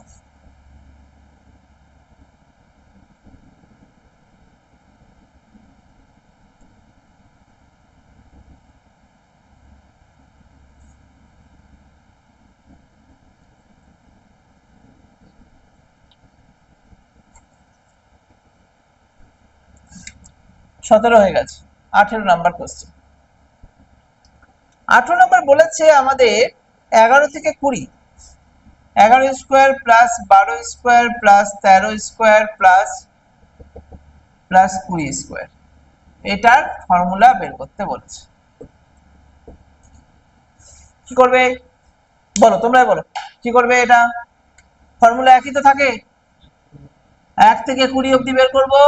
S1: 17 হয়ে গেছে। 18 নাম্বার কোশ্চেন। 18 নাম্বার বলেছে আমাদের 11 থেকে 20, 11 square plus 12 square plus 13 square plus 20 square, এটার ফর্মুলা বের করতে বলেছে। কি করবে বলো, তোমরাই বলো কি করবে। এটা ফর্মুলা একই তো থাকে, 1 থেকে 20 অব্দি বের করবো,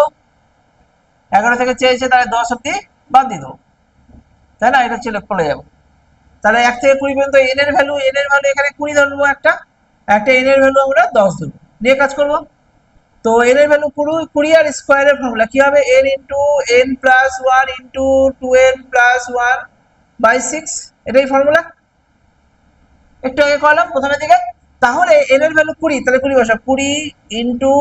S1: 11 থেকে চেয়েছে তাহলে 10 অব্দি বাদ দিয়ে দেবো, তাই না? এটা ছিল চলে যাবো। তাহলে 1 থেকে 20 পর্যন্ত এন এর ভ্যালু এখানে 20 ধরবো, একটা এন এর ভ্যালু আমরা 10 ধরবো, নিয়ে কাজ করবো। তো এন এর ভ্যালু 20 আর স্কোয়ারের ফর্মুলা কি হবে? N into n plus 1 into 2n plus 1 by 6, এটাই ফর্মুলা। একটু আগে করলাম প্রথমের দিকে। তাহলে এন এর ভ্যালু 20, তাহলে 20 বসা, 20 ইন্টু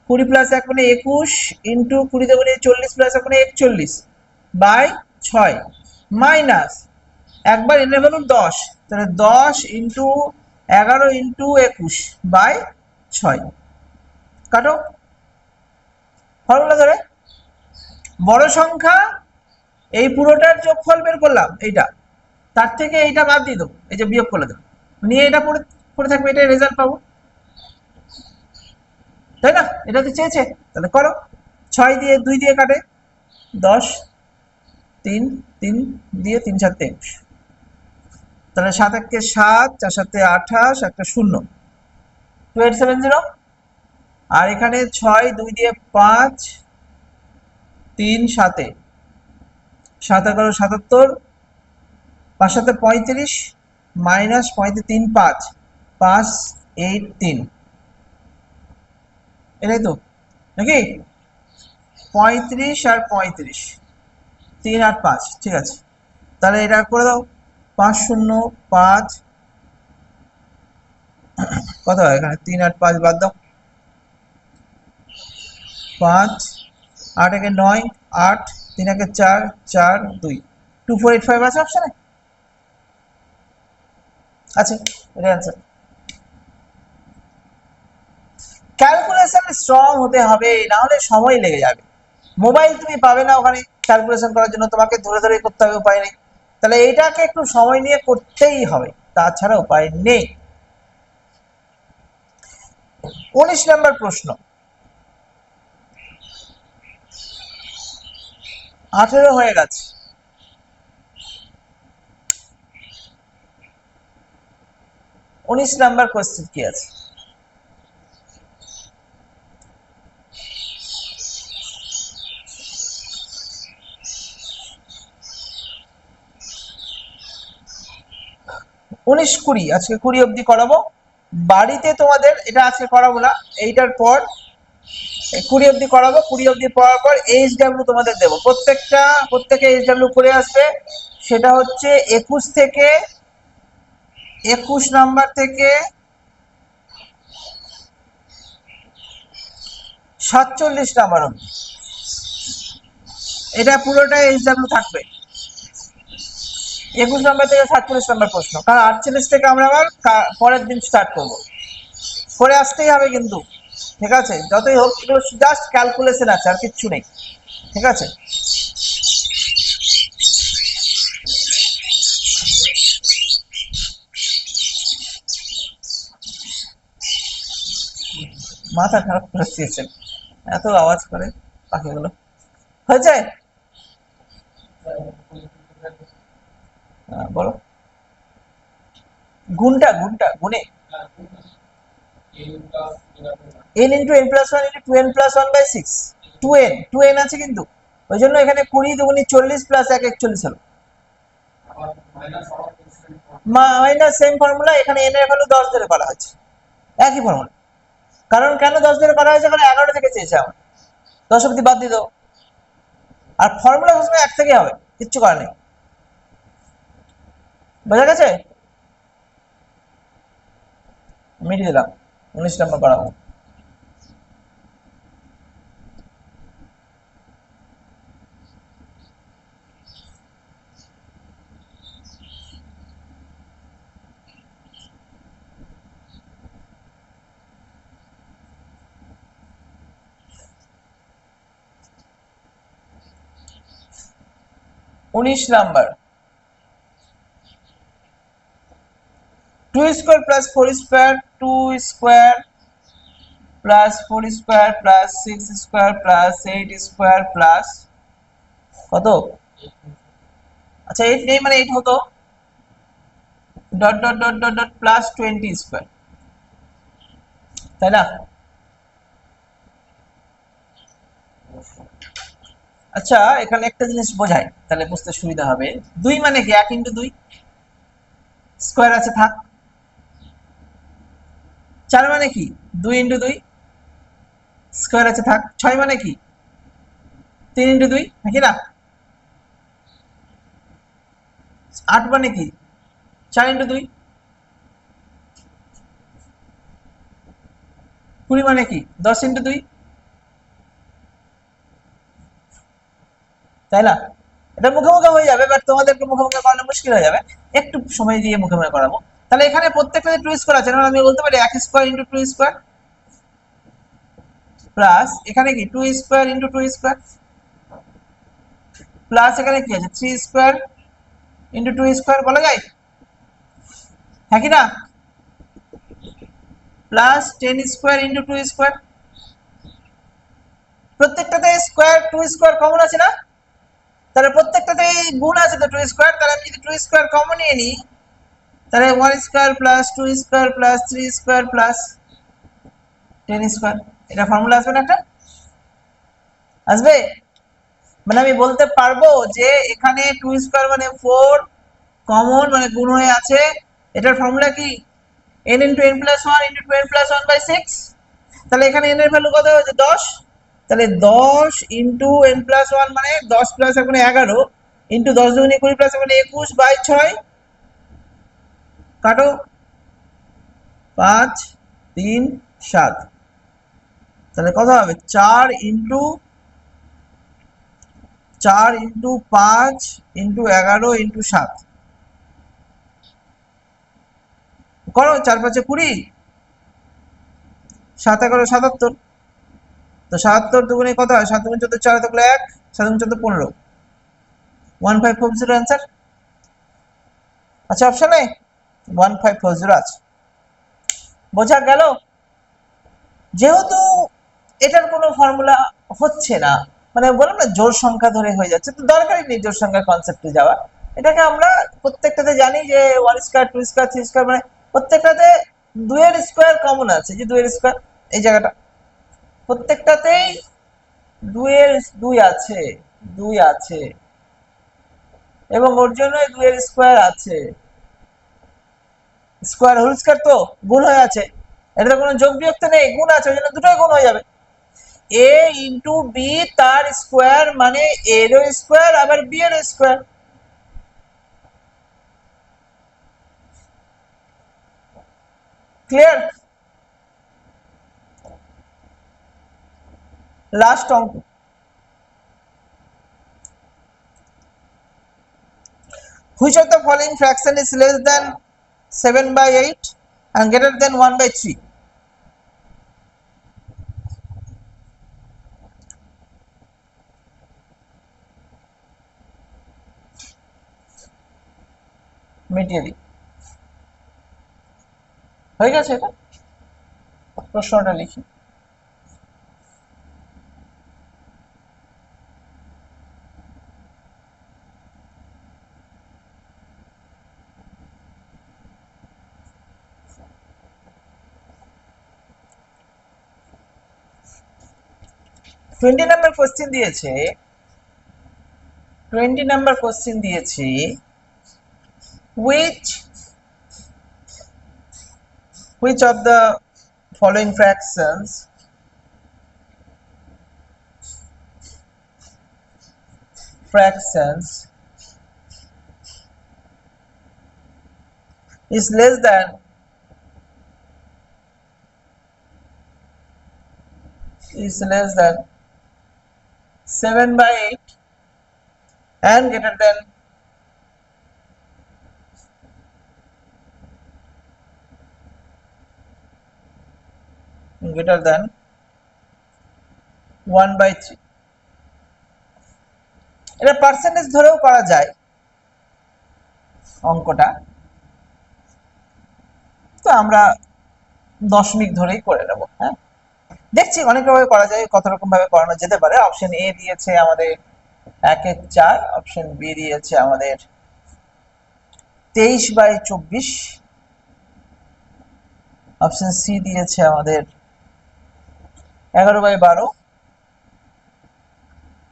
S1: 20 প্লাস 1 মানে 21 ইন্টু 20 দ্বিগুণে 40 প্লাস 1 মানে 41 বাই 6 মাইনাস একবার এন এর ভ্যালু 10, তাহলে 10 ইন্টু 11 ইন্টু 21 বাই 6। কাটো ফর্মুলা ধরে বড় সংখ্যা এই পুরোটার যোগফল বের করলাম, এইটা তার থেকে এইটা বাদ দিয়ে দেবো, এই যে বিয়োগ করে দেবো, নিয়ে এটা পড়ে থাকবে, এটাই রেজাল্ট পাবো, তাই না? এটা তো চেয়েছে, তাহলে করো। 6 দিয়ে 2 দিয়ে কাটে 10, 3 3 দিয়ে 3 7 23, তাহলে 7 1 7, 4 7 28, একটা 0, 2870। আর এখানে 6 2 দিয়ে 5, 3 7 7 11 77, 5 7 35 মাইনাস 3 5 5 8 3, এটাই তো নাকি? 35 আর 35, 3 আর 5, ঠিক আছে। তাহলে এটা করে দাও, 5 0 5, কত হয় এখানে? 3 8 5 বাদ দাও, 5 8 একে 9 8 3 একে 4 4 2 2485 আছে অপশনে, আছে, এটা অ্যান্সার। ক্যালকুলেশন স্ট্রং হতে হবে, না হলে সময় লেগে যাবে। মোবাইল তুমি পাবে না ওখানে ক্যালকুলেশন করার জন্য, তোমাকে ধরে ধরে করতে হবে, উপায় নেই। তাহলে এইটাকে একটু সময় নিয়ে করতেই হবে, তাছাড়া উপায় নেই। 19 নম্বর প্রশ্ন, 18 হয়ে গেছে। 19 নাম্বার কোয়েশ্চেন কি আছে? উনিশ কুড়ি, আজকে 20 অব্দি করাবো বাড়িতে তোমাদের, এটা আজকে করাবো না, এইটার পর 20 অব্দি করাবো। 20 অব্দি পড়ার পর এইচডব্লিউ তোমাদের দেবো, প্রত্যেকে এইচডব্লিউ করে আসবে। সেটা হচ্ছে 21 থেকে 21 নাম্বার থেকে 47 নাম্বার অব্দি, এটা পুরোটাই এইচডব্লিউ থাকবে। 21 নাম্বার থেকে 47 নাম্বার প্রশ্ন, কারণ 48 থেকে আমরা আবার পরের দিন স্টার্ট করবো, করে আসতেই হবে কিন্তু, ঠিক আছে? যতই হোক এগুলো জাস্ট ক্যালকুলেশন আছে, আর কিচ্ছু নেই, ঠিক আছে? মাথা খারাপ করে দিয়েছেন, এত আওয়াজ করে পাখিগুলো। হয়েছে? বলো, গুনে n into n plus 1 into 2n plus 1 by 6, 2n আছে কিন্তু, ওই জন্য এখানে 20 দুগুনি 40 প্লাস 1 41 হলো, মাইনাস সেম ফর্মুলা, এখানে n এর ভ্যালু 10 ধরে করা হয়েছে, একই ফর্মুলা। কারণ কেন 10 ধরে করা হয়েছে? কারণ 11 থেকে চেয়েছে আমার, 10 অব্দি বাদ দিয়ে দাও। আর ফর্মুলা সবসময় 1 থেকে হবে, কিচ্ছু করার নেই, বোঝা গেছে? মিটিয়ে দিলাম, 19 নম্বর করাবো। 19 number 2 square plus 4 square 2 square plus 4 square plus 6 square plus 8 square plus কত? আচ্ছা 8 নেই মানে 8 হতো dot dot dot dot dot plus 20 square, তাই না? আচ্ছা এখানে একটা জিনিস বোঝাই তাহলে বুঝতে সুবিধা হবে। 2 মানে কি 1 ইনটু 2 স্কয়ার আছে থাক। 4 মানে কি 2 ইনটু 2 স্কয়ার আছে থাক। 6 মানে কি 3 ইনটু 2 নাকি না? 8 মানে কি 4 ইনটু 2 20 মানে কি 10 ইনটু 2, তাই না? এটা মুখে মুখে হয়ে যাবে বাট তোমাদেরকে মুখে মুখে করানো মুশকিল হয়ে যাবে, একটু সময় দিয়ে মুখে মুখে করাবো। তাহলে এখানে প্রত্যেকটাতে 2 স্কয়ার আছে, মানে আমি বলতে পারি 1 স্কয়ার ইনটু 2 স্কয়ার প্লাস এখানে কি 2 স্কয়ার ইনটু 2 স্কয়ার প্লাস এখানে কি আছে 3 স্কয়ার ইনটু 2 স্কয়ার, বলা যায় হ্যাঁ কি না? প্লাস 10 স্কয়ার ইনটু 2 স্কয়ার, প্রত্যেকটাতে স্কয়ার 2 স্কয়ার কমন আছে না? তাহলে প্রত্যেকটাতে গুণ আছে তো 2 স্কয়ার, তাহলে আমি যদি 2 স্কয়ার কমন নিয়ে নিই তাহলে 1 square plus 2 square plus 3 square plus 10 square, এটা ফর্মুলা আসবে না একটা? আসবে? মানে আমি বলতে পারবো যে এখানে 2 স্কয়ার মানে 4 কমন মানে গুণ হয়ে আছে, এটার ফর্মুলা কি n * n + 1 * 2n + 1/6। তাহলে এখানে n এর ভ্যালু কত হয়েছে 10, তাহলে 10 * n + 1 মানে 10 প্লাস এখানে 11 ইনটু 10 দুগুণে 20 প্লাস এখানে 21/6 কাটো 5 3 7, তাহলে কত হবে 4 ইনটু 5 ইনটু 11 ইনটু 7 করো 4 5 20 7 11 77, তো 77 দুগুণে কত হয় 7 দুগুণে 14 4 থাকলে 1 7 দুগুণে 14 15 1540 आंसर। আচ্ছা অপশনে 1540 আছে, বোঝা গেল? যেহেতু এটার কোনো ফর্মুলা হচ্ছে না, মানে বললাম না জোড় সংখ্যা ধরে হয়ে যাচ্ছে, তো দরকারই নেই জোড় সংখ্যার কনসেপ্টে যাওয়া। এটাকে আমরা প্রত্যেকটাতে জানি যে 1 স্কয়ার 2 স্কয়ার 3 স্কয়ার, মানে প্রত্যেকটাতে 2 এর স্কয়ার কমন আছে, যে 2 এর স্কয়ার এই জায়গাটা প্রত্যেকটাতেই 2 এর 2 আছে, 2 আছে এবং ওর জন্য 2 এর স্কয়ার আছে, স্কয়ার হোল স্কয়ার তো গুণ হয়ে আছে, এটা কোনো যোগ বিয়োগ তো নেই, গুণ আছে, ওই জন্য দুটোই গুণ হয়ে যাবে। a ইনটু বি তার স্কয়ার মানে a এর স্কয়ার আবার b এর স্কয়ার। ক্লিয়ার? লাস্ট অঙ্ক, which of the following fraction is less than 7/8 and greater than 1/3? মিটিয়ে দিই, হয়ে গেছে। এটা প্রশ্নটা লিখি, টোয়েন্টি নাম্বার কোশ্চেন দিয়েছে, 20 নাম্বার কোশ্চেন দিয়েছি, which of the following fractions is less than 7/8 and greater than 1/3? এটা পার্সেন্টেজ ধরেও করা যায় অঙ্কটা, তো আমরা দশমিক ধরেই করে নেব। হ্যাঁ, দেখছি অনেক ভাবে করা যায়, কত রকম ভাবে করানো যেতে পারে। অপশন এ দিয়েছে আমাদের 1/4, অপশন বি দিয়েছে আমাদের 23/24, অপশন সি দিয়েছে আমাদের 11/12,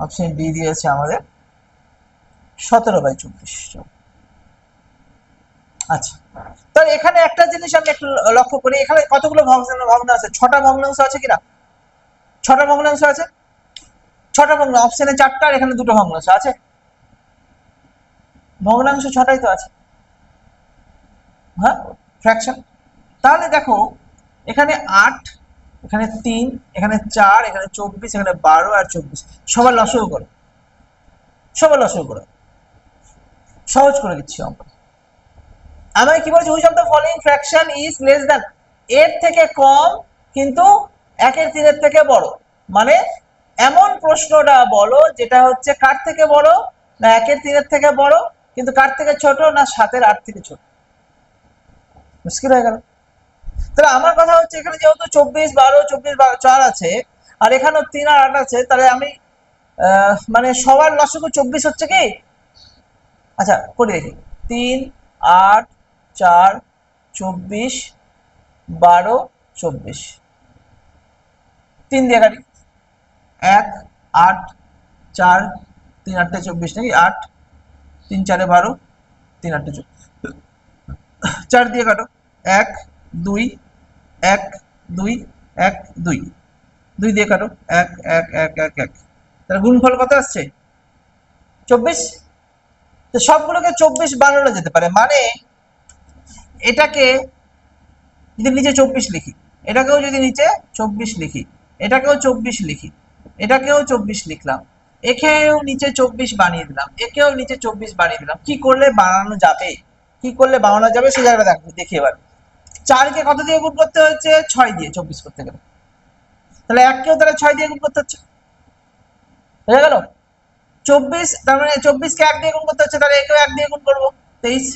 S1: অপশন ডি দিয়েছে আমাদের 17/24। আচ্ছা, তাহলে এখানে একটা জিনিস আমি একটু লক্ষ্য করি, এখানে কতগুলো ভগ্নাংশ আছে? 6টা ভগ্নাংশ আছে কিনা? 6টা ভগ্নাংশ আছে, 6টা ভগ্নাংশ। অপশনে 4টা আর এখানে 2টো ভগ্নাংশ আছে। ভগ্নাংশ 6টাই তো আছে, হ্যাঁ, ফ্র্যাকশন। তাহলে দেখো এখানে 8, এখানে 3, এখানে 4, এখানে 24, এখানে 12 আর 24, সবার লসাগু করো, সবার লসাগু করো, সহজ করে দিচ্ছি অঙ্ক। আমি কি বলছি, which of the following fraction is less than, এর থেকে কম কিন্তু 1/3 থেকে বড়। মানে এমন প্রশ্নটা বলো যেটা হচ্ছে কার থেকে বড়, না 1/3 থেকে বড়, কিন্তু কার থেকে ছোট, না 7/8 থেকে ছোট। মুশকিল হয়ে গেল। তাহলে আমার কথা হচ্ছে এখানে যেহেতু 24, 12, 24, 4 আছে, আর এখানেও 3 আর 8 আছে, তাহলে আমি মানে সবার লসাগু 24 হচ্ছে কি? আচ্ছা করে দেখি, 3, 8, 4, 24, 12, 24, 3 দিয়ে কাটি, 1, 8, 4, 3 8 24 নাকি, 8, 3 4 12, 3 8 24, 4 দিয়ে কাটো, 1 2 1 2 1 2, 2 দিয়ে কাটো, 1 1 1 1 1, তাহলে গুণফল কত আসছে? 24। তো সবগুলোকে 24 বানানো যেতে পারে, মানে এটাকে যদি নিচে 24 লিখি, এটাকেও যদি নিচে 24 লিখি, এটাকেও 24 লিখি, এটাকেও 24 লিখলাম, একেও নিচে 24 বানিয়ে দিলাম, একেও নিচে 24 বানিয়ে দিলাম। কি করলে বানানো যাবে, কি করলে বানানো যাবে সেই জায়গাটা দেখো, দেখি এবার। 4 কে কত দিয়ে গুণ করতে হচ্ছে? 6 দিয়ে, 24 করতে গেলে। তাহলে 1 কেও তাহলে 6 দিয়ে গুণ করতে হচ্ছে, হয়ে গেল 24। তার মানে 24 কে 1 দিয়ে গুণ করতে হচ্ছে, তাহলে একেও 1 দিয়ে গুণ করবো, 23।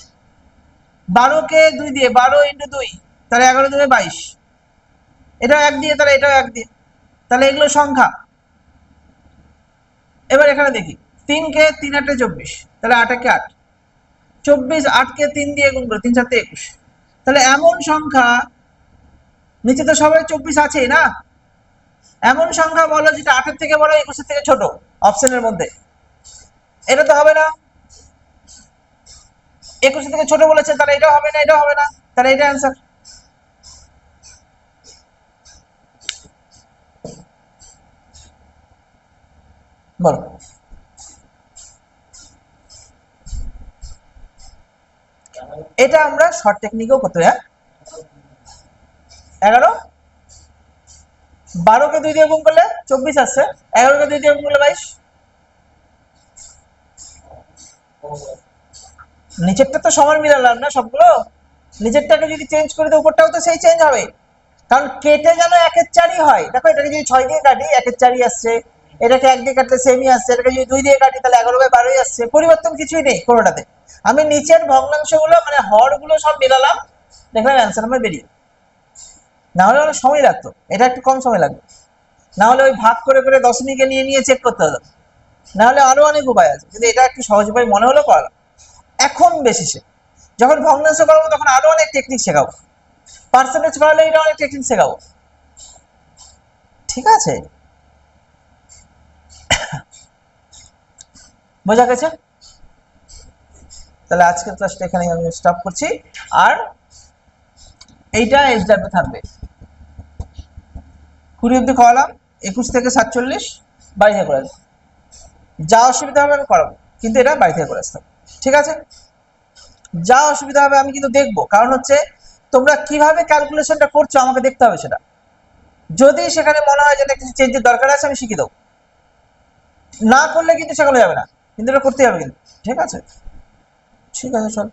S1: 12 কে 2 দিয়ে, 12 × 2, তাহলে 11 2 22, এটাও 1 দিয়ে, তাহলে এটাও 1 দিয়ে, তাহলে এগুলো সংখ্যা। এবার এখানে দেখি, 3 কে 3 8 24, তাহলে 8 কে 8, 24, 8 কে 3 দিয়ে গুণ করো, 3 7 21, তাহলে এমন সংখ্যা, নিচে তো সবাই 24 আছেই না, এমন সংখ্যা বলো যেটা 8 এর থেকে বড়, 21 এর থেকে ছোট অপশনের মধ্যে। এটা তো হবে না, 21 থেকে ছোট বলেছে, তাহলে এটাও হবে না, এটাও হবে না, তাহলে এটা অ্যান্সার। বলো, এটা আমরা শর্ট টেকনিকেও করতে হয়। 11, 12 কে 2 দিয়ে গুণ করলে 24 আসছে, 11 কে 2 দিয়ে গুণ করলে 22। নিচেরটা তো সমান মিলালাম না সবগুলো, নিচেরটাকে যদি চেঞ্জ করে দিই উপরটাও তো সেই চেঞ্জ হবে, কারণ কেটে যেন 1/4 হয়। দেখো এটাকে যদি 6 দিয়ে কাটি 1/4 আসছে, এটাকে 1 দিয়ে কাটলে সেমই আসছে, এটাকে যদি 2 দিয়ে কাটি তাহলে 11/12 আসছে, পরিবর্তন কিছুই নেই কোনোটাতে। আমি নিচের ভগ্নাংশগুলো মানে হরগুলো সব মিলালাম, দেখলাম অ্যান্সার আমার বেরিয়ে। না হলে অনেক সময় লাগতো, এটা একটু কম সময় লাগবে, না হলে ওই ভাগ করে করে দশমিকে নিয়ে নিয়ে চেক করতে হতো, না হলে আরো অনেক উপায় আছে, কিন্তু এটা একটু সহজ উপায় মনে হলো করালাম। এখন বেশি যখন ভগ্নাংশ করাবো তখন আরো অনেক টেকনিক শেখাবো, পার্সেন্টেজ করালে এটা অনেক টেকনিক শেখাবো, ঠিক আছে? বোঝা গেছে? তাহলে আজকের ক্লাসটা এখানে আমি স্টপ করছি, আর এইটা এইচডাব্লিউ থাকবে 20 অব্দি করালাম, 21 থেকে 47 বাড়ি থেকে করে আসবো, যা অসুবিধা হবে আমি করাবো, কিন্তু এটা বাড়ি থেকে করে আসতে হবে, ঠিক আছে? যা অসুবিধা হবে আমি কিন্তু দেখবো, কারণ হচ্ছে তোমরা কিভাবে ক্যালকুলেশনটা করছো আমাকে দেখতে হবে সেটা। যদি সেখানে মনে হয় যে কিছু চেঞ্জের দরকার আছে আমি শিখিয়ে দেবো, না করলে কিন্তু শেখানো যাবে না, কিন্তু এটা করতে হবে কিন্তু, ঠিক আছে? ঠিক আছে চল।